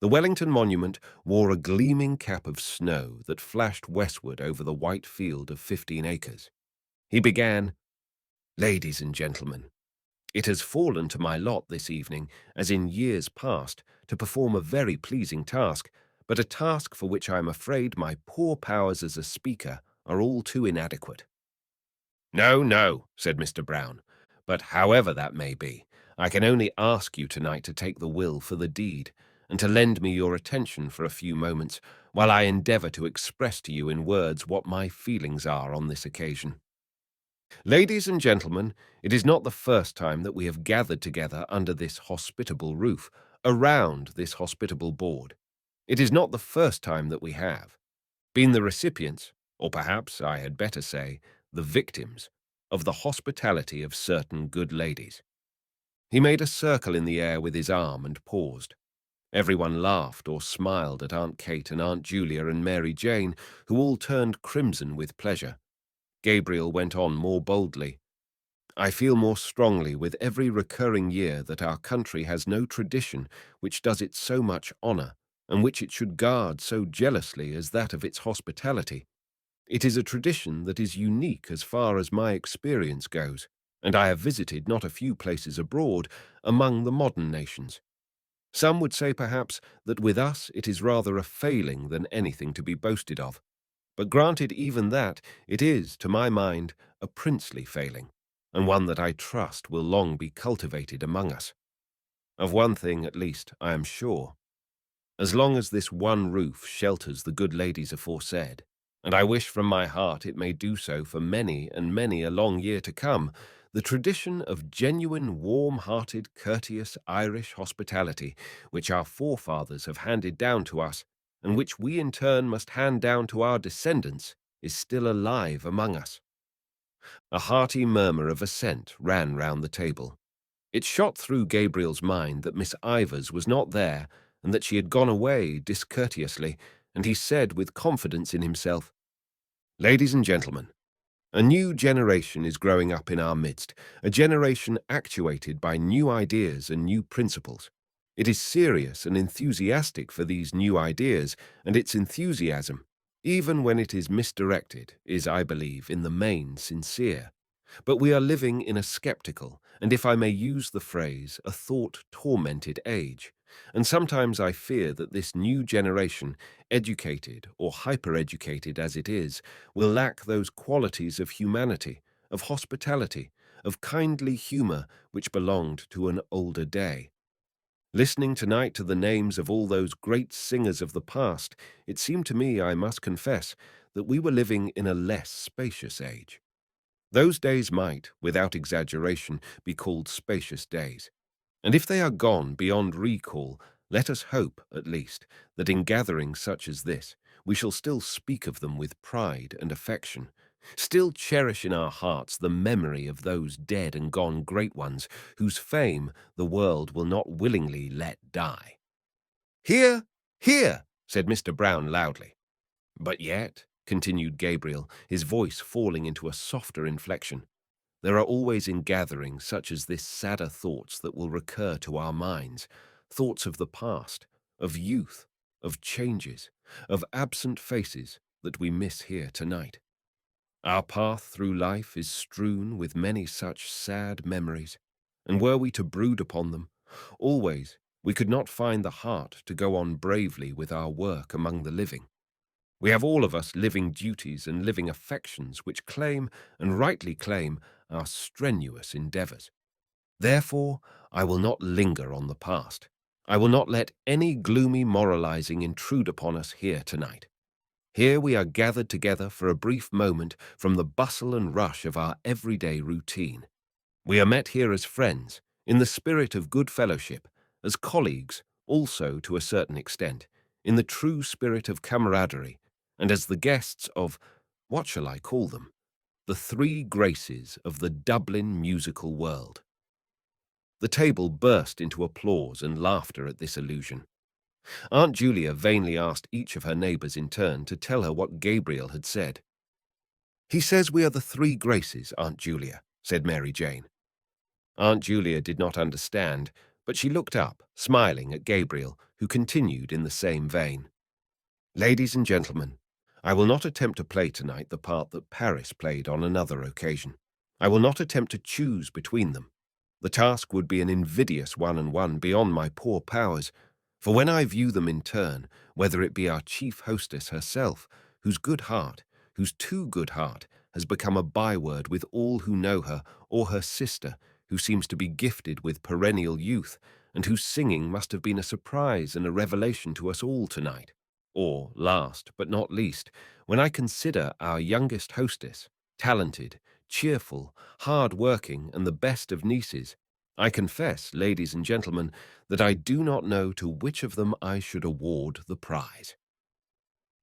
The Wellington Monument wore a gleaming cap of snow that flashed westward over the white field of 15 acres. He began, "Ladies and gentlemen, it has fallen to my lot this evening, as in years past, to perform a very pleasing task, but a task for which I am afraid my poor powers as a speaker are all too inadequate." "No, no," said Mr. Brown, "but however that may be, I can only ask you tonight to take the will for the deed, and to lend me your attention for a few moments, while I endeavour to express to you in words what my feelings are on this occasion. Ladies and gentlemen, it is not the first time that we have gathered together under this hospitable roof, around this hospitable board. It is not the first time that we have been the recipients, or perhaps I had better say, the victims, of the hospitality of certain good ladies." He made a circle in the air with his arm and paused. Everyone laughed or smiled at Aunt Kate and Aunt Julia and Mary Jane, who all turned crimson with pleasure. Gabriel went on more boldly. "I feel more strongly with every recurring year that our country has no tradition which does it so much honour, and which it should guard so jealously as that of its hospitality. It is a tradition that is unique as far as my experience goes, and I have visited not a few places abroad among the modern nations. Some would say perhaps that with us it is rather a failing than anything to be boasted of. But granted even that, it is, to my mind, a princely failing, and one that I trust will long be cultivated among us. Of one thing, at least, I am sure. As long as this one roof shelters the good ladies aforesaid, and I wish from my heart it may do so for many and many a long year to come, the tradition of genuine, warm-hearted, courteous Irish hospitality, which our forefathers have handed down to us, and which we in turn must hand down to our descendants, is still alive among us. A hearty murmur of assent ran round the table. It shot through Gabriel's mind that Miss Ivors was not there, and that she had gone away discourteously, and he said with confidence in himself, "Ladies and gentlemen, a new generation is growing up in our midst, a generation actuated by new ideas and new principles. It is serious and enthusiastic for these new ideas, and its enthusiasm, even when it is misdirected, is, I believe, in the main sincere. But we are living in a skeptical, and if I may use the phrase, a thought-tormented age. And sometimes I fear that this new generation, educated or hyper-educated as it is, will lack those qualities of humanity, of hospitality, of kindly humour which belonged to an older day. Listening tonight to the names of all those great singers of the past, it seemed to me, I must confess, that we were living in a less spacious age. Those days might, without exaggeration, be called spacious days. And if they are gone beyond recall, let us hope, at least, that in gatherings such as this, we shall still speak of them with pride and affection, still cherish in our hearts the memory of those dead and gone great ones whose fame the world will not willingly let die. "Hear, hear," said Mr. Brown loudly. "But yet," continued Gabriel, his voice falling into a softer inflection, "there are always in gatherings such as this sadder thoughts that will recur to our minds, thoughts of the past, of youth, of changes, of absent faces that we miss here tonight. Our path through life is strewn with many such sad memories, and were we to brood upon them, always we could not find the heart to go on bravely with our work among the living. We have all of us living duties and living affections which claim, and rightly claim, our strenuous endeavours. Therefore, I will not linger on the past. I will not let any gloomy moralizing intrude upon us here tonight. Here we are gathered together for a brief moment from the bustle and rush of our everyday routine. We are met here as friends, in the spirit of good fellowship, as colleagues, also to a certain extent, in the true spirit of camaraderie, and as the guests of, what shall I call them, the three graces of the Dublin musical world." The table burst into applause and laughter at this allusion. Aunt Julia vainly asked each of her neighbours in turn to tell her what Gabriel had said. "He says we are the three graces, Aunt Julia," said Mary Jane. Aunt Julia did not understand, but she looked up, smiling at Gabriel, who continued in the same vein. "Ladies and gentlemen, I will not attempt to play tonight the part that Paris played on another occasion. I will not attempt to choose between them. The task would be an invidious one and one beyond my poor powers, for when I view them in turn, whether it be our chief hostess herself, whose good heart, whose too good heart, has become a byword with all who know her, or her sister, who seems to be gifted with perennial youth, and whose singing must have been a surprise and a revelation to us all tonight. Or, last but not least, when I consider our youngest hostess, talented, cheerful, hard-working, and the best of nieces, I confess, ladies and gentlemen, that I do not know to which of them I should award the prize."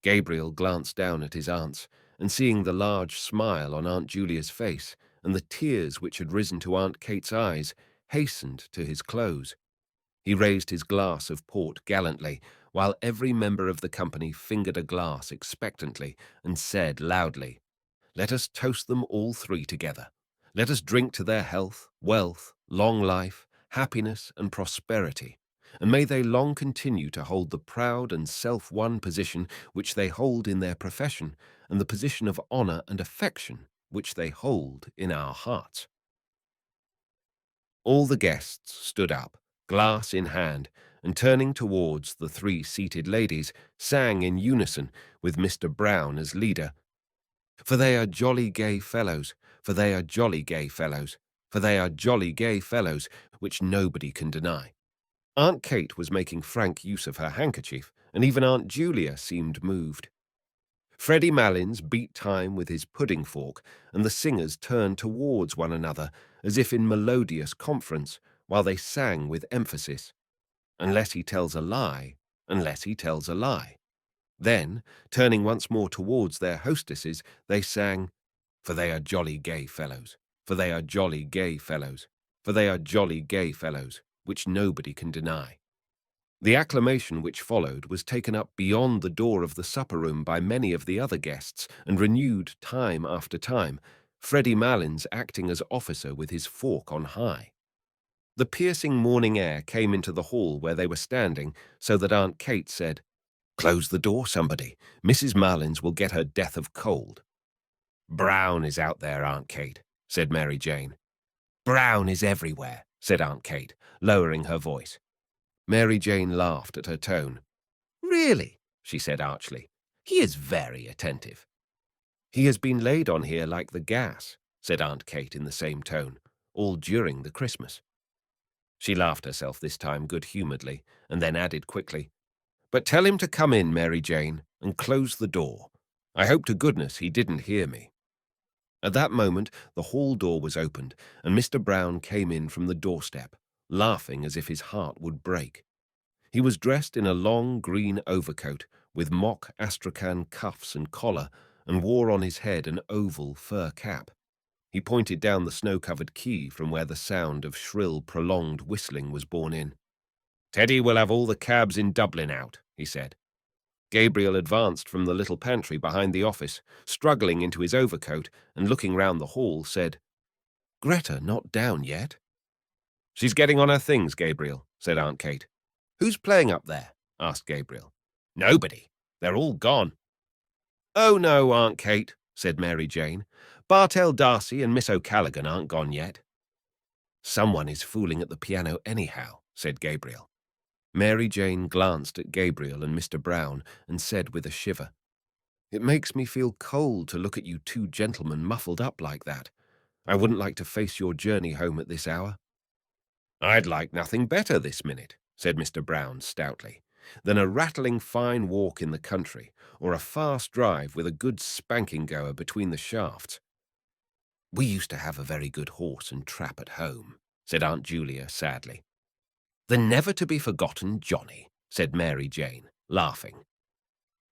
Gabriel glanced down at his aunts, and seeing the large smile on Aunt Julia's face, and the tears which had risen to Aunt Kate's eyes, hastened to his close. He raised his glass of port gallantly, while every member of the company fingered a glass expectantly, and said loudly, "Let us toast them all three together. Let us drink to their health, wealth, long life, happiness, and prosperity, and may they long continue to hold the proud and self-won position which they hold in their profession, and the position of honour and affection which they hold in our hearts." All the guests stood up, glass in hand, and turning towards the three seated ladies, sang in unison, with Mr. Brown as leader, "For they are jolly gay fellows, for they are jolly gay fellows, for they are jolly gay fellows," which nobody can deny. Aunt Kate was making frank use of her handkerchief, and even Aunt Julia seemed moved. Freddie Malins beat time with his pudding fork, and the singers turned towards one another as if in melodious conference, while they sang with emphasis. Unless he tells a lie, unless he tells a lie. Then, turning once more towards their hostesses, they sang, "For they are jolly gay fellows, for they are jolly gay fellows, for they are jolly gay fellows," which nobody can deny. The acclamation which followed was taken up beyond the door of the supper-room by many of the other guests and renewed time after time, Freddie Malins acting as officer with his fork on high. The piercing morning air came into the hall where they were standing, so that Aunt Kate said, "Close the door, somebody. Mrs. Malins will get her death of cold." "Brown is out there, Aunt Kate," said Mary Jane. "Brown is everywhere," said Aunt Kate, lowering her voice. Mary Jane laughed at her tone. "Really?" she said archly. "He is very attentive." "He has been laid on here like the gas," said Aunt Kate in the same tone, "all during the Christmas." She laughed herself this time good-humouredly, and then added quickly, "But tell him to come in, Mary Jane, and close the door. I hope to goodness he didn't hear me." At that moment the hall door was opened, and Mr. Brown came in from the doorstep, laughing as if his heart would break. He was dressed in a long green overcoat with mock astrakhan cuffs and collar, and wore on his head an oval fur cap. He pointed down the snow-covered quay from where the sound of shrill, prolonged whistling was borne in. "Teddy will have all the cabs in Dublin out," he said. Gabriel advanced from the little pantry behind the office, struggling into his overcoat, and looking round the hall, said, "Gretta not down yet?" "She's getting on her things, Gabriel," said Aunt Kate. "Who's playing up there?" asked Gabriel. "Nobody. They're all gone." "Oh, no, Aunt Kate," said Mary Jane. "Bartell Darcy and Miss O'Callaghan aren't gone yet." "Someone is fooling at the piano anyhow," said Gabriel. Mary Jane glanced at Gabriel and Mr. Brown and said with a shiver, "It makes me feel cold to look at you two gentlemen muffled up like that. I wouldn't like to face your journey home at this hour." "I'd like nothing better this minute," said Mr. Brown stoutly, "than a rattling fine walk in the country, or a fast drive with a good spanking goer between the shafts." "We used to have a very good horse and trap at home," said Aunt Julia sadly. "The never-to-be-forgotten Johnny," said Mary Jane, laughing.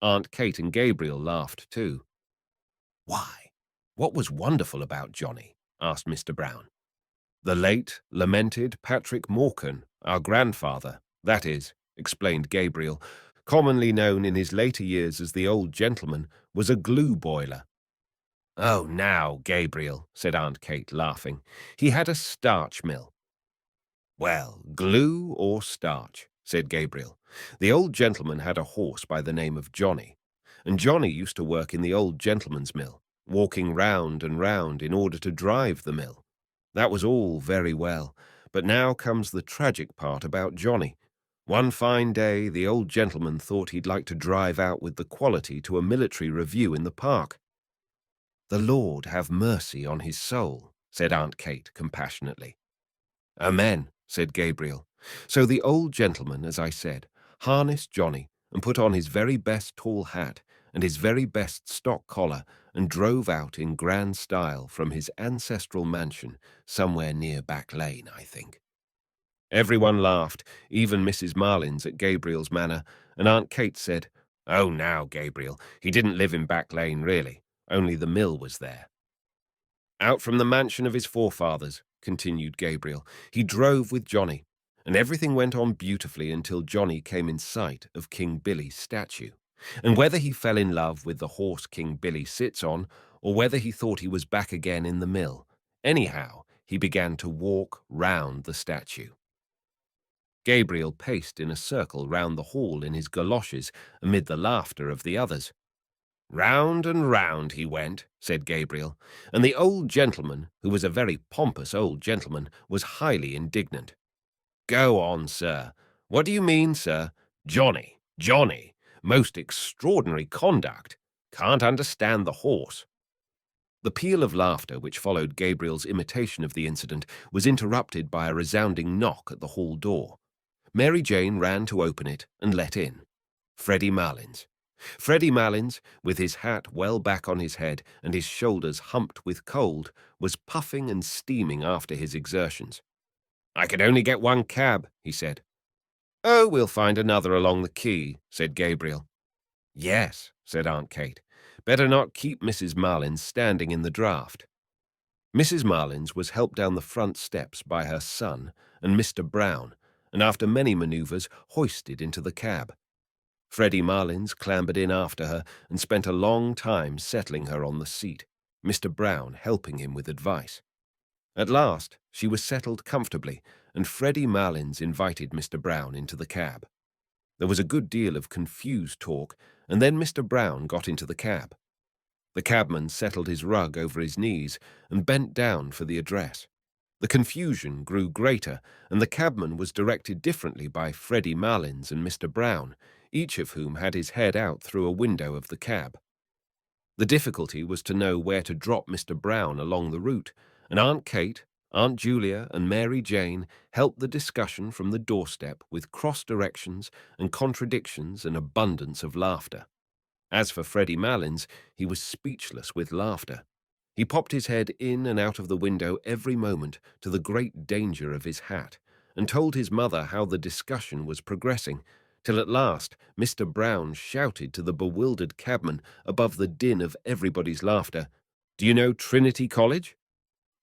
Aunt Kate and Gabriel laughed too. "Why, what was wonderful about Johnny?" asked Mr. Brown. "The late, lamented Patrick Morcan, our grandfather, that is," explained Gabriel, "commonly known in his later years as the old gentleman, was a glue boiler." "Oh, now, Gabriel," said Aunt Kate, laughing, "he had a starch mill." "Well, glue or starch," said Gabriel. "The old gentleman had a horse by the name of Johnny, and Johnny used to work in the old gentleman's mill, walking round and round in order to drive the mill. That was all very well, but now comes the tragic part about Johnny. One fine day the old gentleman thought he'd like to drive out with the quality to a military review in the park." "The Lord have mercy on his soul," said Aunt Kate compassionately. "Amen," said Gabriel. So the old gentleman, as I said, harnessed Johnny and put on his very best tall hat and his very best stock collar and drove out in grand style from his ancestral mansion somewhere near Back Lane, I think. Everyone laughed, even Mrs. Marlins at Gabriel's manner, and Aunt Kate said, "Oh, now, Gabriel, he didn't live in Back Lane, really. Only the mill was there." "Out from the mansion of his forefathers," continued Gabriel, "he drove with Johnny, and everything went on beautifully until Johnny came in sight of King Billy's statue. And whether he fell in love with the horse King Billy sits on, or whether he thought he was back again in the mill, anyhow, he began to walk round the statue." Gabriel paced in a circle round the hall in his galoshes amid the laughter of the others. "Round and round he went," said Gabriel, "and the old gentleman, who was a very pompous old gentleman, was highly indignant. 'Go on, sir. What do you mean, sir? Johnny, Johnny, most extraordinary conduct. Can't understand the horse.'" The peal of laughter which followed Gabriel's imitation of the incident was interrupted by a resounding knock at the hall door. Mary Jane ran to open it and let in Freddie Malins. Freddie Malins, with his hat well back on his head and his shoulders humped with cold, was puffing and steaming after his exertions. "I could only get one cab," he said. "Oh, we'll find another along the quay," said Gabriel. "Yes," said Aunt Kate. "Better not keep Mrs. Marlins standing in the draught." Mrs. Marlins was helped down the front steps by her son and Mr. Brown, and after many manoeuvres hoisted into the cab. Freddie Marlins clambered in after her and spent a long time settling her on the seat, Mr. Brown helping him with advice. At last she was settled comfortably, and Freddie Marlins invited Mr. Brown into the cab. There was a good deal of confused talk, and then Mr. Brown got into the cab. The cabman settled his rug over his knees and bent down for the address. The confusion grew greater, and the cabman was directed differently by Freddie Marlins and Mr. Brown, each of whom had his head out through a window of the cab. The difficulty was to know where to drop Mr. Brown along the route, and Aunt Kate, Aunt Julia, and Mary Jane helped the discussion from the doorstep with cross directions and contradictions and abundance of laughter. As for Freddie Malins, he was speechless with laughter. He popped his head in and out of the window every moment to the great danger of his hat, and told his mother how the discussion was progressing, till at last Mr. Brown shouted to the bewildered cabman above the din of everybody's laughter, "Do you know Trinity College?"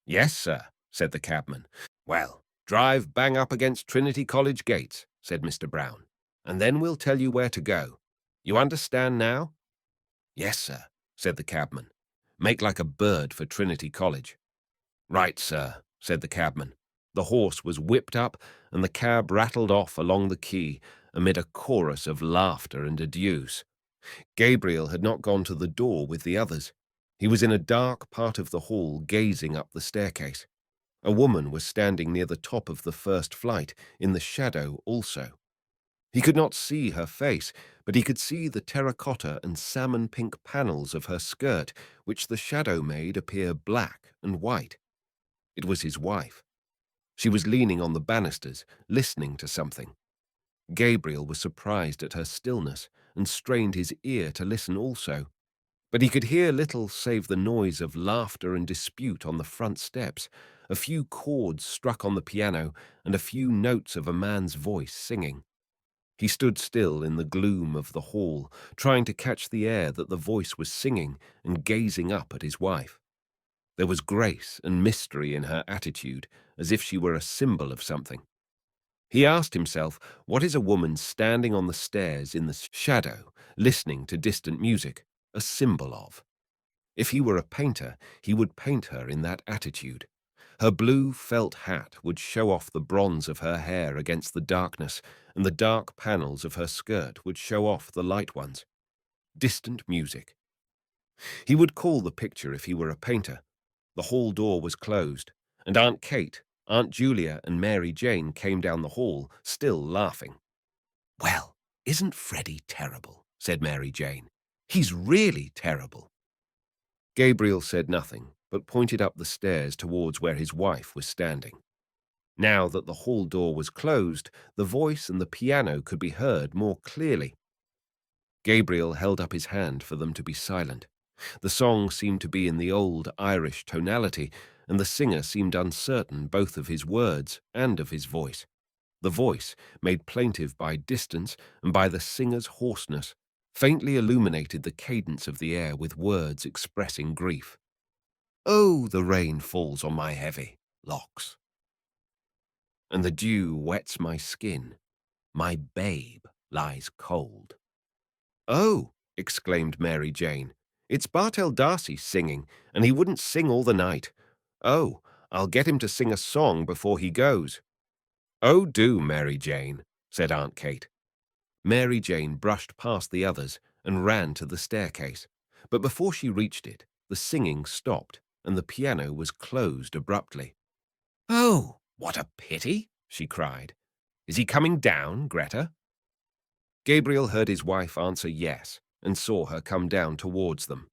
"Yes, sir," said the cabman. "Well, drive bang up against Trinity College gates," said Mr. Brown, "and then we'll tell you where to go. You understand now?" "Yes, sir," said the cabman. "Make like a bird for Trinity College." "Right, sir," said the cabman. The horse was whipped up, and the cab rattled off along the quay amid a chorus of laughter and adieus. Gabriel had not gone to the door with the others. He was in a dark part of the hall gazing up the staircase. A woman was standing near the top of the first flight, in the shadow also. He could not see her face, but he could see the terracotta and salmon-pink panels of her skirt, which the shadow made appear black and white. It was his wife. She was leaning on the banisters, listening to something. Gabriel was surprised at her stillness and strained his ear to listen also. But he could hear little save the noise of laughter and dispute on the front steps, a few chords struck on the piano, and a few notes of a man's voice singing. He stood still in the gloom of the hall, trying to catch the air that the voice was singing and gazing up at his wife. There was grace and mystery in her attitude, as if she were a symbol of something. He asked himself, what is a woman standing on the stairs in the shadow, listening to distant music, a symbol of? If he were a painter, he would paint her in that attitude. Her blue felt hat would show off the bronze of her hair against the darkness, and the dark panels of her skirt would show off the light ones. Distant music. He would call the picture if he were a painter. The hall door was closed, and Aunt Kate, Aunt Julia, and Mary Jane came down the hall, still laughing. "Well, isn't Freddie terrible?" said Mary Jane. "He's really terrible." Gabriel said nothing, but pointed up the stairs towards where his wife was standing. Now that the hall door was closed, the voice and the piano could be heard more clearly. Gabriel held up his hand for them to be silent. The song seemed to be in the old Irish tonality, and the singer seemed uncertain both of his words and of his voice. The voice, made plaintive by distance and by the singer's hoarseness, faintly illuminated the cadence of the air with words expressing grief. "Oh, the rain falls on my heavy locks, and the dew wets my skin. My babe lies cold." "Oh," exclaimed Mary Jane, "it's Bartell D'Arcy singing, and he wouldn't sing all the night. Oh, I'll get him to sing a song before he goes." "Oh, do, Mary Jane," said Aunt Kate. Mary Jane brushed past the others and ran to the staircase, but before she reached it, the singing stopped and the piano was closed abruptly. "Oh, what a pity!" she cried. "Is he coming down, Gretta?" Gabriel heard his wife answer yes, and saw her come down towards them.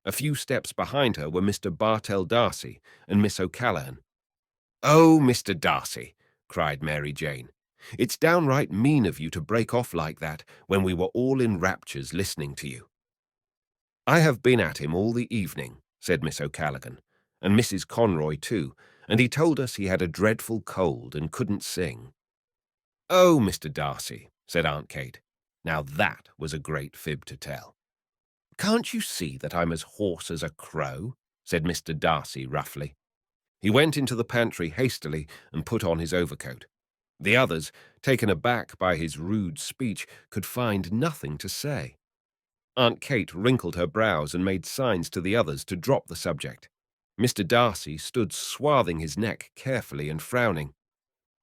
A few steps behind her were Mr. Bartell D'Arcy and Miss O'Callaghan. "Oh, Mr. Darcy," cried Mary Jane, It's downright mean of you to break off like that when we were all in raptures listening to you." "I have been at him all the evening," said Miss O'Callaghan, "and Mrs. Conroy too, and he told us he had a dreadful cold and couldn't sing." "Oh, Mr. Darcy," said Aunt Kate. Now that was a great fib to tell. "Can't you see that I'm as hoarse as a crow?" said Mr. Darcy roughly. He went into the pantry hastily and put on his overcoat. The others, taken aback by his rude speech, could find nothing to say. Aunt Kate wrinkled her brows and made signs to the others to drop the subject. Mr. Darcy stood swathing his neck carefully and frowning.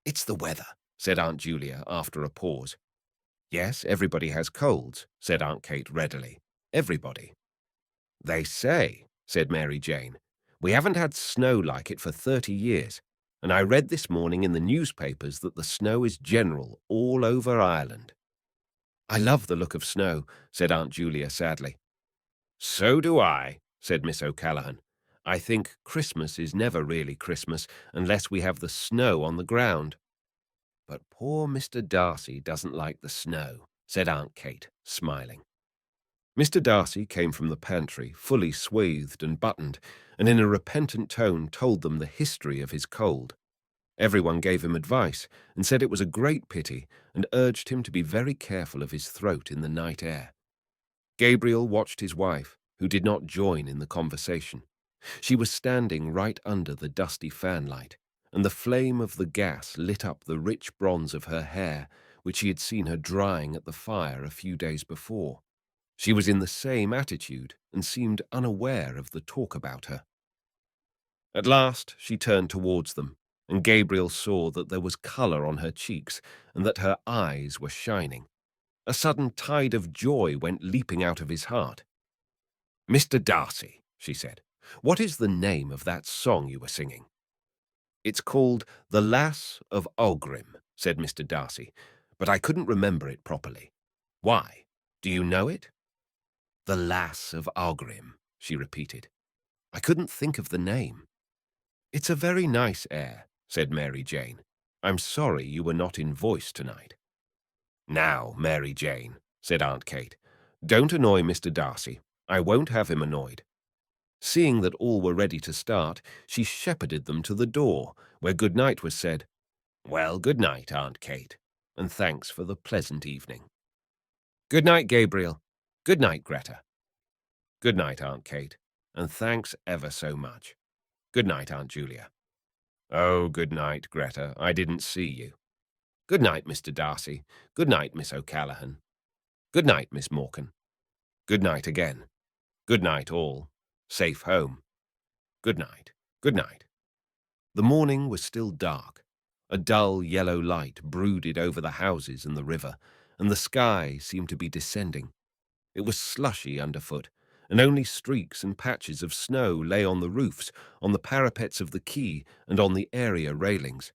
"It's the weather," said Aunt Julia after a pause. "Yes, everybody has colds," said Aunt Kate readily. "Everybody." "They say," said Mary Jane, "we haven't had snow like it for 30 years, and I read this morning in the newspapers that the snow is general all over Ireland." "I love the look of snow," said Aunt Julia sadly. "So do I," said Miss O'Callaghan. "I think Christmas is never really Christmas unless we have the snow on the ground." "But poor Mr. Darcy doesn't like the snow," said Aunt Kate, smiling. Mr. Darcy came from the pantry, fully swathed and buttoned, and in a repentant tone told them the history of his cold. Everyone gave him advice and said it was a great pity and urged him to be very careful of his throat in the night air. Gabriel watched his wife, who did not join in the conversation. She was standing right under the dusty fanlight, and the flame of the gas lit up the rich bronze of her hair, which he had seen her drying at the fire a few days before. She was in the same attitude and seemed unaware of the talk about her. At last she turned towards them, and Gabriel saw that there was colour on her cheeks and that her eyes were shining. A sudden tide of joy went leaping out of his heart. "Mr. Darcy," she said, "what is the name of that song you were singing?" "It's called The Lass of Aughrim," said Mr. Darcy, "but I couldn't remember it properly. Why? Do you know it?" "The Lass of Aughrim," she repeated. "I couldn't think of the name." "It's a very nice air," said Mary Jane. "I'm sorry you were not in voice tonight." "Now, Mary Jane," said Aunt Kate, "don't annoy Mr. Darcy. I won't have him annoyed." Seeing that all were ready to start, she shepherded them to the door, where good night was said. "Well, good night, Aunt Kate, and thanks for the pleasant evening." "Good night, Gabriel. Good night, Gretta." "Good night, Aunt Kate, and thanks ever so much. Good night, Aunt Julia." "Oh, good night, Gretta. I didn't see you." "Good night, Mr. Darcy. Good night, Miss O'Callaghan. Good night, Miss Morkan. Good night again. Good night, all. Safe home. Good night. Good night." The morning was still dark. A dull yellow light brooded over the houses and the river, and the sky seemed to be descending. It was slushy underfoot, and only streaks and patches of snow lay on the roofs, on the parapets of the quay, and on the area railings.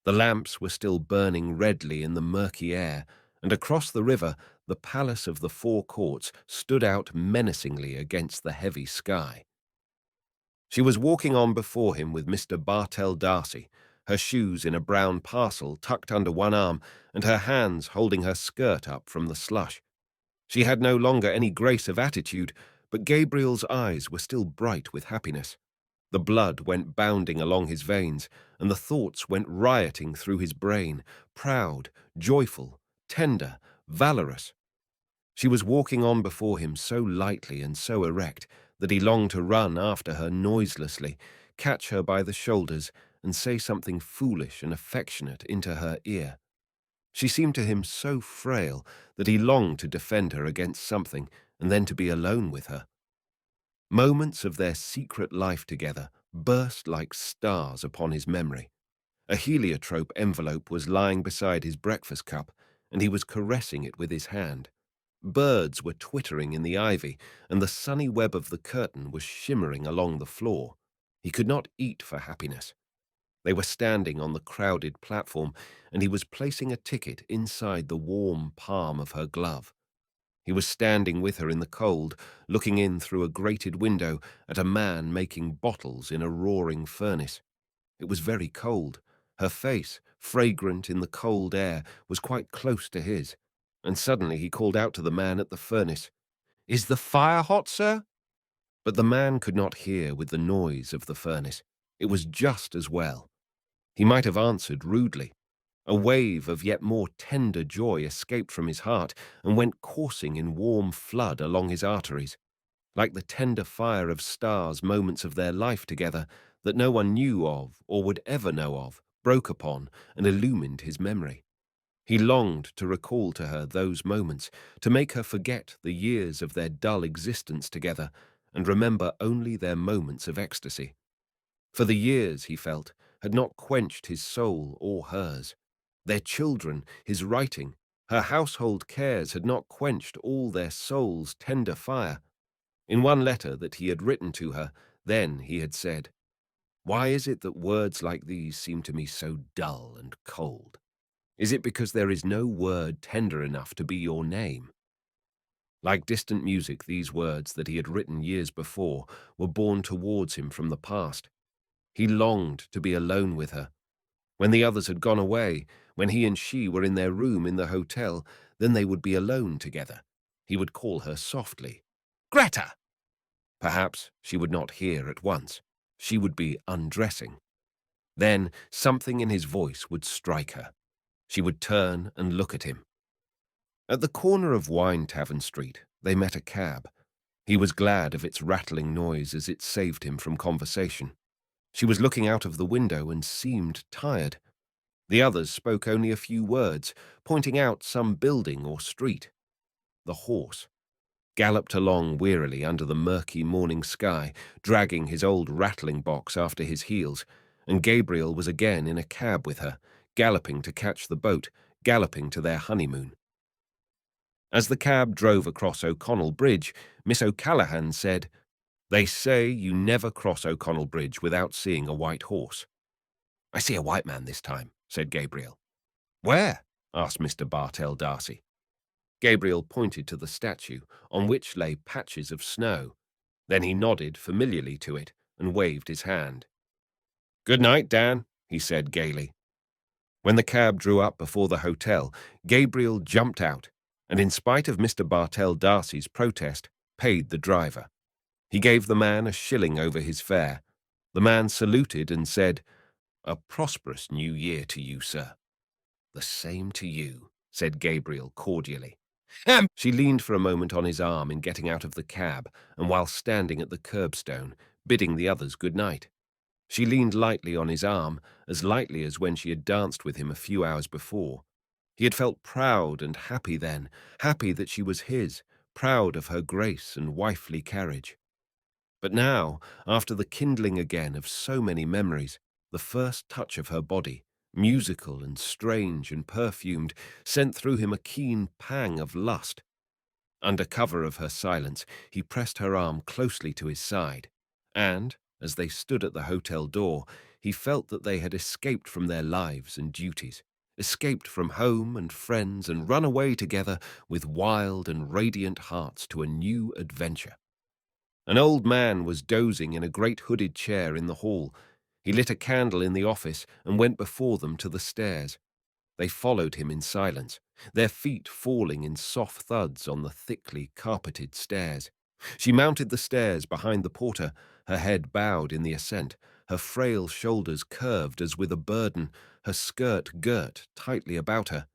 The lamps were still burning redly in the murky air, and across the river the palace of the Four Courts stood out menacingly against the heavy sky. She was walking on before him with Mr. Bartell Darcy, her shoes in a brown parcel tucked under one arm and her hands holding her skirt up from the slush. She had no longer any grace of attitude, but Gabriel's eyes were still bright with happiness. The blood went bounding along his veins, and the thoughts went rioting through his brain, proud, joyful, tender, valorous. She was walking on before him so lightly and so erect that he longed to run after her noiselessly, catch her by the shoulders, and say something foolish and affectionate into her ear. She seemed to him so frail that he longed to defend her against something and then to be alone with her. Moments of their secret life together burst like stars upon his memory. A heliotrope envelope was lying beside his breakfast cup, and he was caressing it with his hand. Birds were twittering in the ivy, and the sunny web of the curtain was shimmering along the floor. He could not eat for happiness. They were standing on the crowded platform, and he was placing a ticket inside the warm palm of her glove. He was standing with her in the cold, looking in through a grated window at a man making bottles in a roaring furnace. It was very cold, Her face, fragrant in the cold air, was quite close to his, and suddenly he called out to the man at the furnace, "Is the fire hot, sir?" But the man could not hear with the noise of the furnace. It was just as well. He might have answered rudely. A wave of yet more tender joy escaped from his heart and went coursing in warm flood along his arteries, like the tender fire of stars' moments of their life together that no one knew of or would ever know of, broke upon and illumined his memory. He longed to recall to her those moments, to make her forget the years of their dull existence together and remember only their moments of ecstasy. For the years, he felt, had not quenched his soul or hers. Their children, his writing, her household cares had not quenched all their soul's tender fire. In one letter that he had written to her, then he had said, "Why is it that words like these seem to me so dull and cold? Is it because there is no word tender enough to be your name?" Like distant music, these words that he had written years before were borne towards him from the past. He longed to be alone with her. When the others had gone away, when he and she were in their room in the hotel, then they would be alone together. He would call her softly, "Gretta!" Perhaps she would not hear at once. She would be undressing. Then something in his voice would strike her. She would turn and look at him. At the corner of Wine Tavern Street, they met a cab. He was glad of its rattling noise as it saved him from conversation. She was looking out of the window and seemed tired. The others spoke only a few words, pointing out some building or street. The horse galloped along wearily under the murky morning sky, dragging his old rattling box after his heels, and Gabriel was again in a cab with her, galloping to catch the boat, galloping to their honeymoon. As the cab drove across O'Connell Bridge, Miss O'Callaghan said, "They say you never cross O'Connell Bridge without seeing a white horse." "I see a white man this time," said Gabriel. "Where?" asked Mr. Bartell D'Arcy. Gabriel pointed to the statue, on which lay patches of snow. Then he nodded familiarly to it and waved his hand. "Good night, Dan," he said gaily. When the cab drew up before the hotel, Gabriel jumped out, and in spite of Mr. Bartell D'Arcy's protest, paid the driver. He gave the man a shilling over his fare. The man saluted and said, "A prosperous new year to you, sir." "The same to you," said Gabriel cordially. She leaned for a moment on his arm in getting out of the cab and while standing at the curbstone, bidding the others good night. She leaned lightly on his arm, as lightly as when she had danced with him a few hours before. He had felt proud and happy then, happy that she was his, proud of her grace and wifely carriage. But now, after the kindling again of so many memories, the first touch of her body, musical and strange and perfumed, sent through him a keen pang of lust. Under cover of her silence, he pressed her arm closely to his side, and, as they stood at the hotel door, he felt that they had escaped from their lives and duties, escaped from home and friends and run away together with wild and radiant hearts to a new adventure. An old man was dozing in a great hooded chair in the hall. He lit a candle in the office and went before them to the stairs. They followed him in silence, their feet falling in soft thuds on the thickly carpeted stairs. She mounted the stairs behind the porter, her head bowed in the ascent, her frail shoulders curved as with a burden, her skirt girt tightly about her.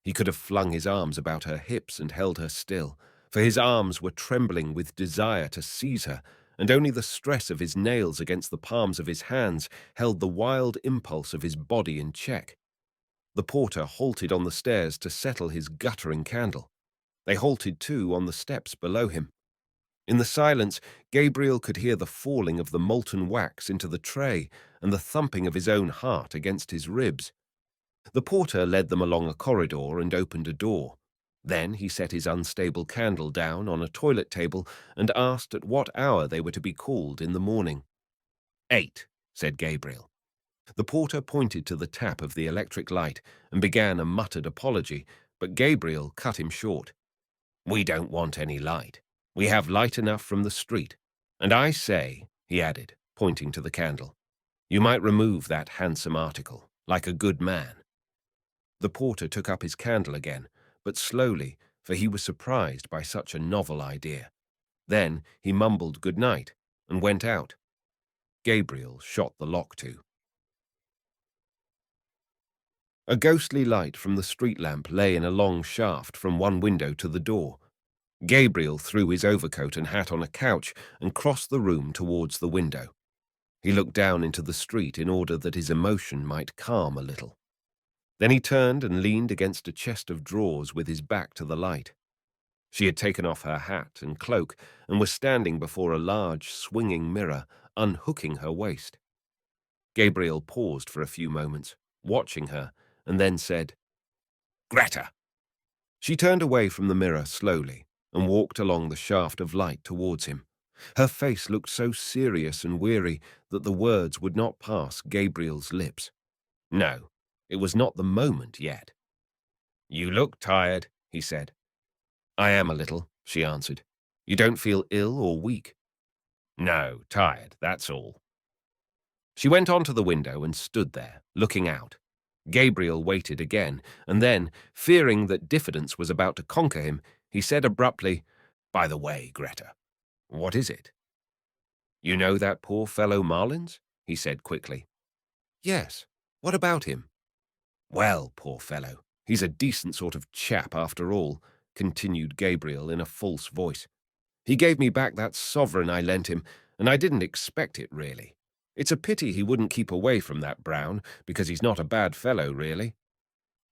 He could have flung his arms about her hips and held her still, for his arms were trembling with desire to seize her, and only the stress of his nails against the palms of his hands held the wild impulse of his body in check. The porter halted on the stairs to settle his guttering candle. They halted too on the steps below him. In the silence, Gabriel could hear the falling of the molten wax into the tray and the thumping of his own heart against his ribs. The porter led them along a corridor and opened a door. Then he set his unstable candle down on a toilet table and asked at what hour they were to be called in the morning. 8, said Gabriel. The porter pointed to the tap of the electric light and began a muttered apology, but Gabriel cut him short. "We don't want any light. We have light enough from the street. And I say," he added, pointing to the candle, "you might remove that handsome article. like a good man. The porter took up his candle again, but slowly, for he was surprised by such a novel idea. Then he mumbled good night and went out. Gabriel shot the lock to. A ghostly light from the street lamp lay in a long shaft from one window to the door. Gabriel threw his overcoat and hat on a couch and crossed the room towards the window. He looked down into the street in order that his emotion might calm a little. Then he turned and leaned against a chest of drawers with his back to the light. She had taken off her hat and cloak and was standing before a large, swinging mirror, unhooking her waist. Gabriel paused for a few moments, watching her, and then said, "Gretta!" She turned away from the mirror slowly and walked along the shaft of light towards him. Her face looked so serious and weary that the words would not pass Gabriel's lips. No, it was not the moment yet. "You look tired," he said. "I am a little," she answered. "You don't feel ill or weak?" "No, tired, that's all." She went on to the window and stood there, looking out. Gabriel waited again, and then, fearing that diffidence was about to conquer him, he said abruptly, "By the way, Gretta, what is it?" "You know that poor fellow Marlins?" he said quickly. "Yes. What about him?" "Well, poor fellow, he's a decent sort of chap after all," continued Gabriel in a false voice. "He gave me back that sovereign I lent him, and I didn't expect it, really. It's a pity he wouldn't keep away from that Brown, because he's not a bad fellow, really."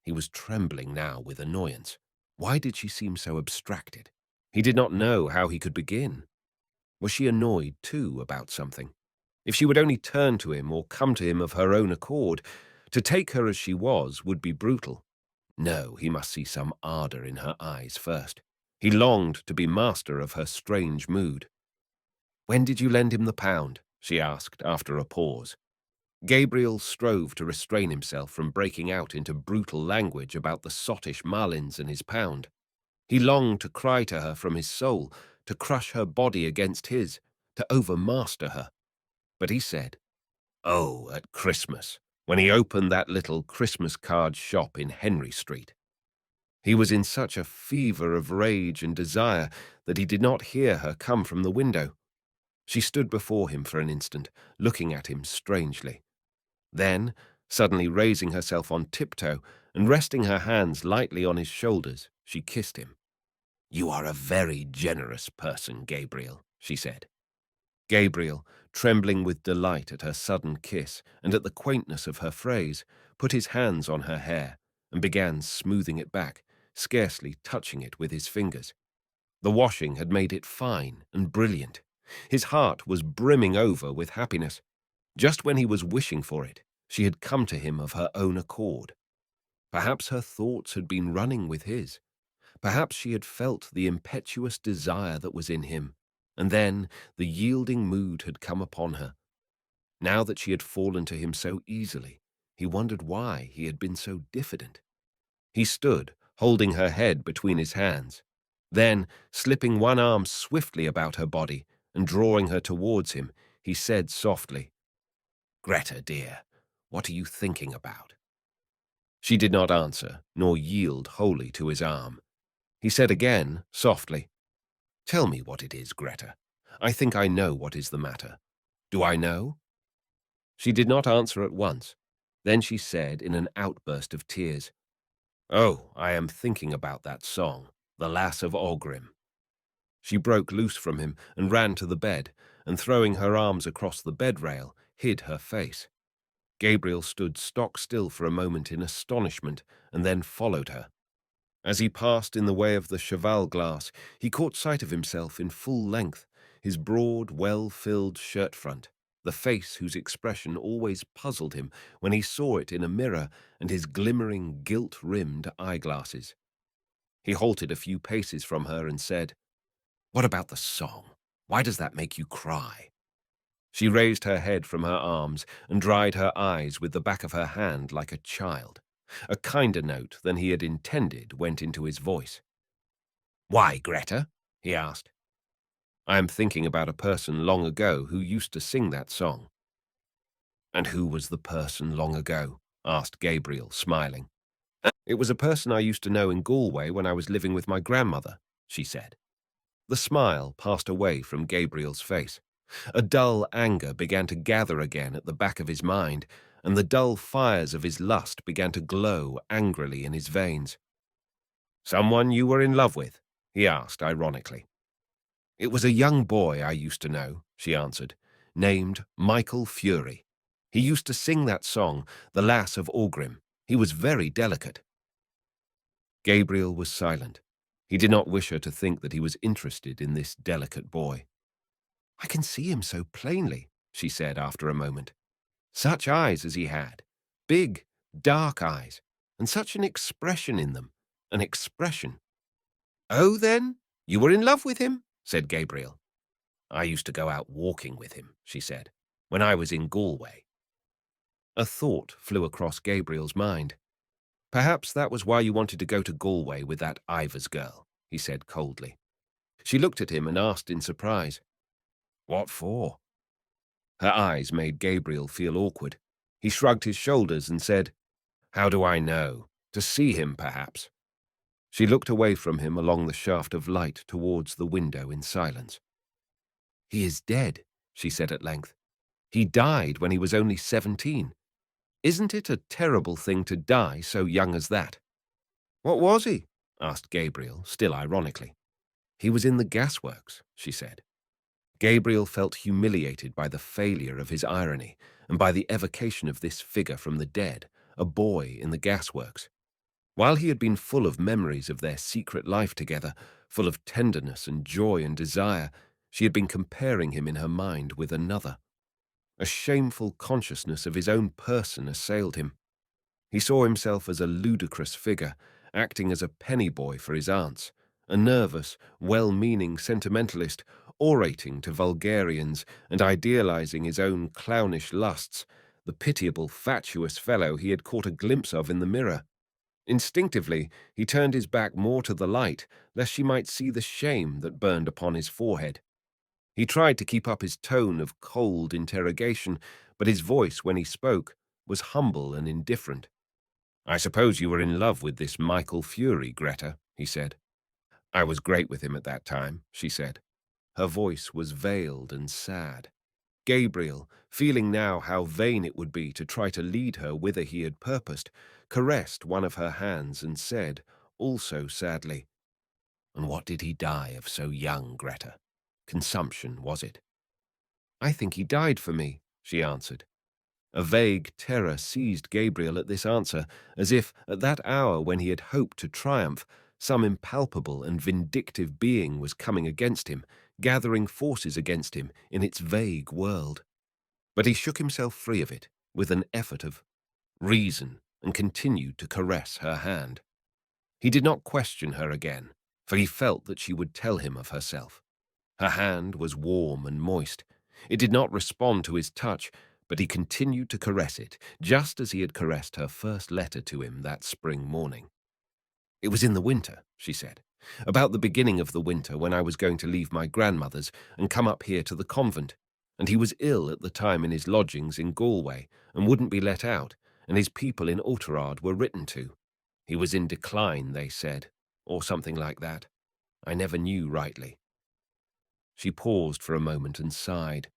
He was trembling now with annoyance. Why did she seem so abstracted? He did not know how he could begin. Was she annoyed, too, about something? If she would only turn to him or come to him of her own accord, to take her as she was would be brutal. No, he must see some ardor in her eyes first. He longed to be master of her strange mood. "When did you lend him the £1?" she asked after a pause. Gabriel strove to restrain himself from breaking out into brutal language about the sottish Marlins and his £1. He longed to cry to her from his soul, to crush her body against his, to overmaster her. But he said, "Oh, at Christmas, when he opened that little Christmas card shop in Henry Street." He was in such a fever of rage and desire that he did not hear her come from the window. She stood before him for an instant, looking at him strangely. Then, suddenly raising herself on tiptoe and resting her hands lightly on his shoulders, she kissed him. "You are a very generous person, Gabriel," she said. Gabriel, trembling with delight at her sudden kiss and at the quaintness of her phrase, put his hands on her hair and began smoothing it back, scarcely touching it with his fingers. The washing had made it fine and brilliant. His heart was brimming over with happiness. Just when he was wishing for it, she had come to him of her own accord. Perhaps her thoughts had been running with his. Perhaps she had felt the impetuous desire that was in him, and then the yielding mood had come upon her. Now that she had fallen to him so easily, he wondered why he had been so diffident. He stood, holding her head between his hands. Then, slipping one arm swiftly about her body and drawing her towards him, he said softly, "Gretta, dear, what are you thinking about?" She did not answer, nor yield wholly to his arm. He said again, softly, "Tell me what it is, Gretta. I think I know what is the matter. Do I know?" She did not answer at once. Then she said in an outburst of tears, "Oh, I am thinking about that song, 'The Lass of Aughrim.'" She broke loose from him and ran to the bed, and throwing her arms across the bed rail, hid her face. Gabriel stood stock still for a moment in astonishment and then followed her. As he passed in the way of the cheval glass, he caught sight of himself in full length, his broad, well-filled shirt front, the face whose expression always puzzled him when he saw it in a mirror, and his glimmering, gilt-rimmed eyeglasses. He halted a few paces from her and said, "What about the song? Why does that make you cry?" She raised her head from her arms and dried her eyes with the back of her hand like a child. A kinder note than he had intended went into his voice. "Why, Gretta?" he asked. "I am thinking about a person long ago who used to sing that song." "And who was the person long ago?" asked Gabriel, smiling. It was a person I used to know in Galway when I was living with my grandmother, she said. The smile passed away from Gabriel's face. A dull anger began to gather again at the back of his mind, and the dull fires of his lust began to glow angrily in his veins. "Someone you were in love with?" he asked ironically. "It was a young boy I used to know," she answered, "named Michael Furey. He used to sing that song, The Lass of Aughrim. He was very delicate." Gabriel was silent. He did not wish her to think that he was interested in this delicate boy. "I can see him so plainly," she said after a moment. "Such eyes as he had. Big, dark eyes, and such an expression in them. An expression." "Oh, then, you were in love with him?" said Gabriel. "I used to go out walking with him," she said, "when I was in Galway." A thought flew across Gabriel's mind. "Perhaps that was why you wanted to go to Galway with that Ivors girl," he said coldly. She looked at him and asked in surprise, "What for?" Her eyes made Gabriel feel awkward. He shrugged his shoulders and said, "How do I know? To see him, perhaps." She looked away from him along the shaft of light towards the window in silence. "He is dead," she said at length. "He died when he was only 17. Isn't it a terrible thing to die so young as that?" "What was he?" asked Gabriel, still ironically. "He was in the gasworks," she said. Gabriel felt humiliated by the failure of his irony and by the evocation of this figure from the dead, a boy in the gasworks. While he had been full of memories of their secret life together, full of tenderness and joy and desire, she had been comparing him in her mind with another. A shameful consciousness of his own person assailed him. He saw himself as a ludicrous figure, acting as a penny boy for his aunts, a nervous, well-meaning sentimentalist, orating to vulgarians and idealizing his own clownish lusts, the pitiable, fatuous fellow he had caught a glimpse of in the mirror. Instinctively, he turned his back more to the light, lest she might see the shame that burned upon his forehead. He tried to keep up his tone of cold interrogation, but his voice, when he spoke, was humble and indifferent. "I suppose you were in love with this Michael Furey, Gretta," he said. "I was great with him at that time," she said. Her voice was veiled and sad. Gabriel, feeling now how vain it would be to try to lead her whither he had purposed, caressed one of her hands and said, also sadly, "And what did he die of so young, Gretta? Consumption, was it?" "I think he died for me," she answered. A vague terror seized Gabriel at this answer, as if, at that hour when he had hoped to triumph, some impalpable and vindictive being was coming against him, gathering forces against him in its vague world. But he shook himself free of it, with an effort of reason, and continued to caress her hand. He did not question her again, for he felt that she would tell him of herself. Her hand was warm and moist. It did not respond to his touch, but he continued to caress it, just as he had caressed her first letter to him that spring morning. "It was in the winter," she said, "about the beginning of the winter when I was going to leave my grandmother's and come up here to the convent, and he was ill at the time in his lodgings in Galway and wouldn't be let out, and his people in Oughterard were written to. He was in decline, they said, or something like that. I never knew rightly." She paused for a moment and sighed.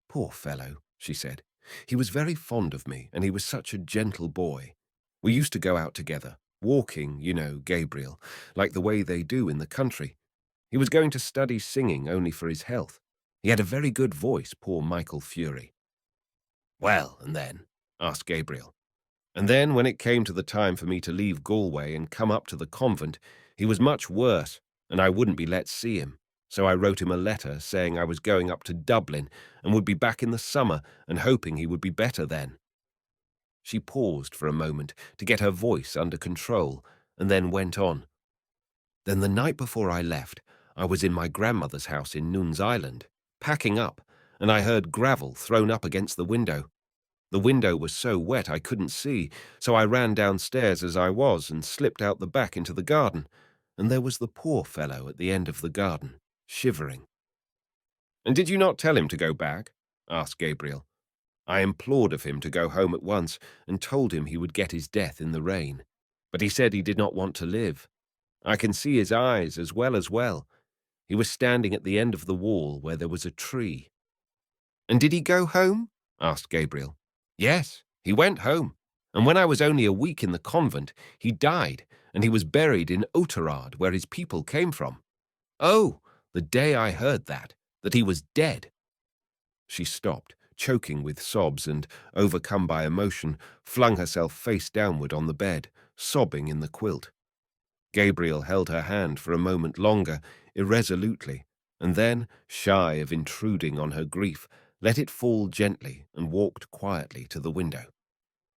"Poor fellow," she said. "He was very fond of me, and he was such a gentle boy. We used to go out together, walking, you know, Gabriel, like the way they do in the country. He was going to study singing only for his health. He had a very good voice, poor Michael Furey." "Well, and then?" asked Gabriel. "And then, when it came to the time for me to leave Galway and come up to the convent, he was much worse, and I wouldn't be let see him. So I wrote him a letter saying I was going up to Dublin and would be back in the summer and hoping he would be better then." She paused for a moment to get her voice under control and then went on. "Then the night before I left, I was in my grandmother's house in Nuns Island, packing up, and I heard gravel thrown up against the window. The window was so wet I couldn't see, so I ran downstairs as I was and slipped out the back into the garden, and there was the poor fellow at the end of the garden, shivering." "And did you not tell him to go back?" asked Gabriel. I implored of him to go home at once and told him he would get his death in the rain. But he said he did not want to live. I can see his eyes as well. He was standing at the end of the wall where there was a tree. And did he go home? Asked Gabriel. Yes, he went home. And when I was only a week in the convent, he died, and he was buried in Oughterard, where his people came from. Oh, the day I heard that he was dead. She stopped, choking with sobs, and, overcome by emotion, flung herself face downward on the bed, sobbing in the quilt. Gabriel held her hand for a moment longer, irresolutely, and then, shy of intruding on her grief, let it fall gently and walked quietly to the window.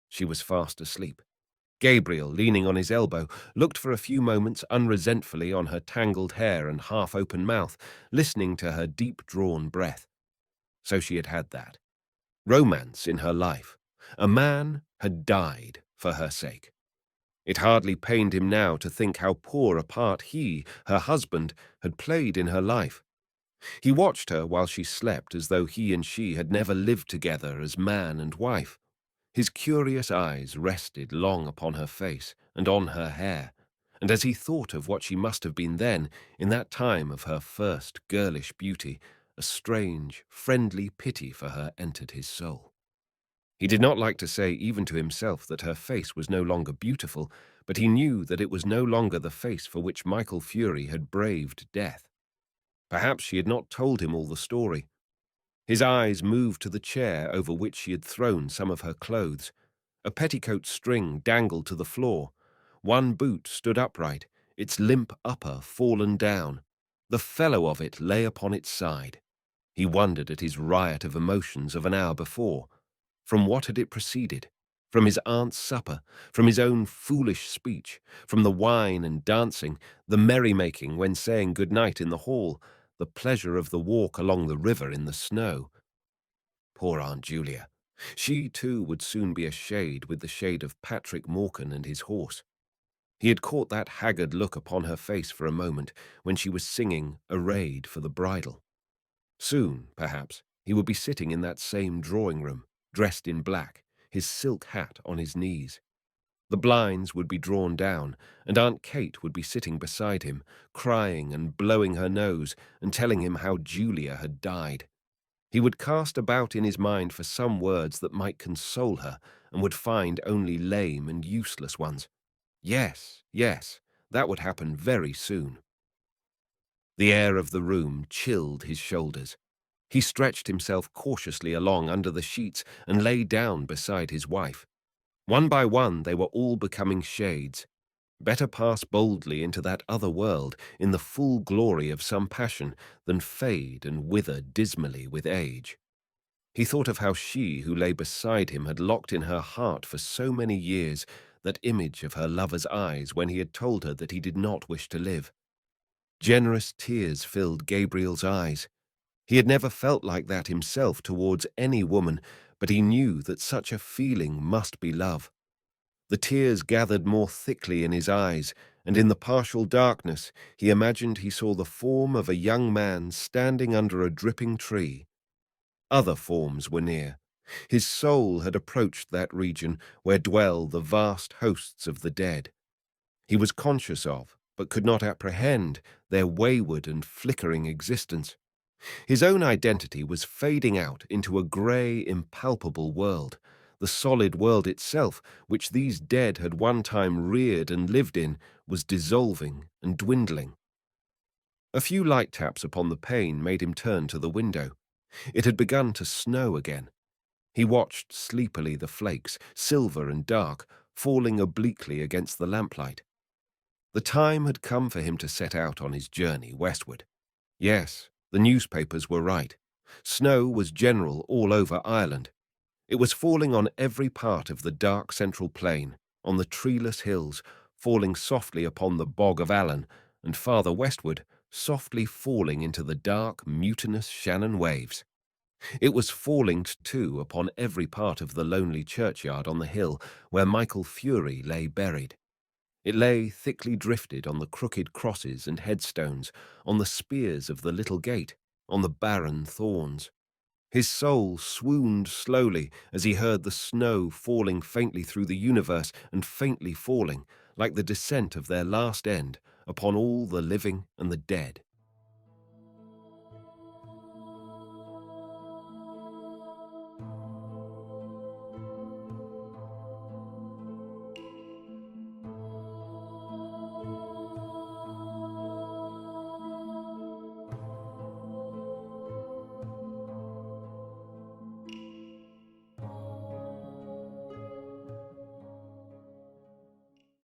She was fast asleep. Gabriel, leaning on his elbow, looked for a few moments unresentfully on her tangled hair and half-open mouth, listening to her deep-drawn breath. So she had had that. Romance in her life. A man had died for her sake. It hardly pained him now to think how poor a part he, her husband, had played in her life. He watched her while she slept as though he and she had never lived together as man and wife. His curious eyes rested long upon her face and on her hair, and as he thought of what she must have been then, in that time of her first girlish beauty, a strange, friendly pity for her entered his soul. He did not like to say even to himself that her face was no longer beautiful, but he knew that it was no longer the face for which Michael Furey had braved death. Perhaps she had not told him all the story. His eyes moved to the chair over which she had thrown some of her clothes. A petticoat string dangled to the floor. One boot stood upright, its limp upper fallen down. The fellow of it lay upon its side. He wondered at his riot of emotions of an hour before. From what had it proceeded? From his aunt's supper, from his own foolish speech, from the wine and dancing, the merrymaking when saying good night in the hall, the pleasure of the walk along the river in the snow. Poor Aunt Julia. She, too, would soon be a shade with the shade of Patrick Morkan and his horse. He had caught that haggard look upon her face for a moment when she was singing Arrayed for the Bridal. Soon, perhaps, he would be sitting in that same drawing-room, dressed in black, his silk hat on his knees. The blinds would be drawn down, and Aunt Kate would be sitting beside him, crying and blowing her nose and telling him how Julia had died. He would cast about in his mind for some words that might console her, and would find only lame and useless ones. Yes, that would happen very soon. The air of the room chilled his shoulders. He stretched himself cautiously along under the sheets and lay down beside his wife. One by one they were all becoming shades. Better pass boldly into that other world in the full glory of some passion than fade and wither dismally with age. He thought of how she who lay beside him had locked in her heart for so many years that image of her lover's eyes when he had told her that he did not wish to live. Generous tears filled Gabriel's eyes. He had never felt like that himself towards any woman, but he knew that such a feeling must be love. The tears gathered more thickly in his eyes, and in the partial darkness he imagined he saw the form of a young man standing under a dripping tree. Other forms were near. His soul had approached that region where dwell the vast hosts of the dead. He was conscious of, but could not apprehend, their wayward and flickering existence. His own identity was fading out into a grey, impalpable world. The solid world itself, which these dead had one time reared and lived in, was dissolving and dwindling. A few light taps upon the pane made him turn to the window. It had begun to snow again. He watched sleepily the flakes, silver and dark, falling obliquely against the lamplight. The time had come for him to set out on his journey westward. Yes, the newspapers were right. Snow was general all over Ireland. It was falling on every part of the dark central plain, on the treeless hills, falling softly upon the bog of Allen, and farther westward, softly falling into the dark, mutinous Shannon waves. It was falling, too, upon every part of the lonely churchyard on the hill where Michael Furey lay buried. It lay thickly drifted on the crooked crosses and headstones, on the spears of the little gate, on the barren thorns. His soul swooned slowly as he heard the snow falling faintly through the universe and faintly falling, like the descent of their last end, upon all the living and the dead.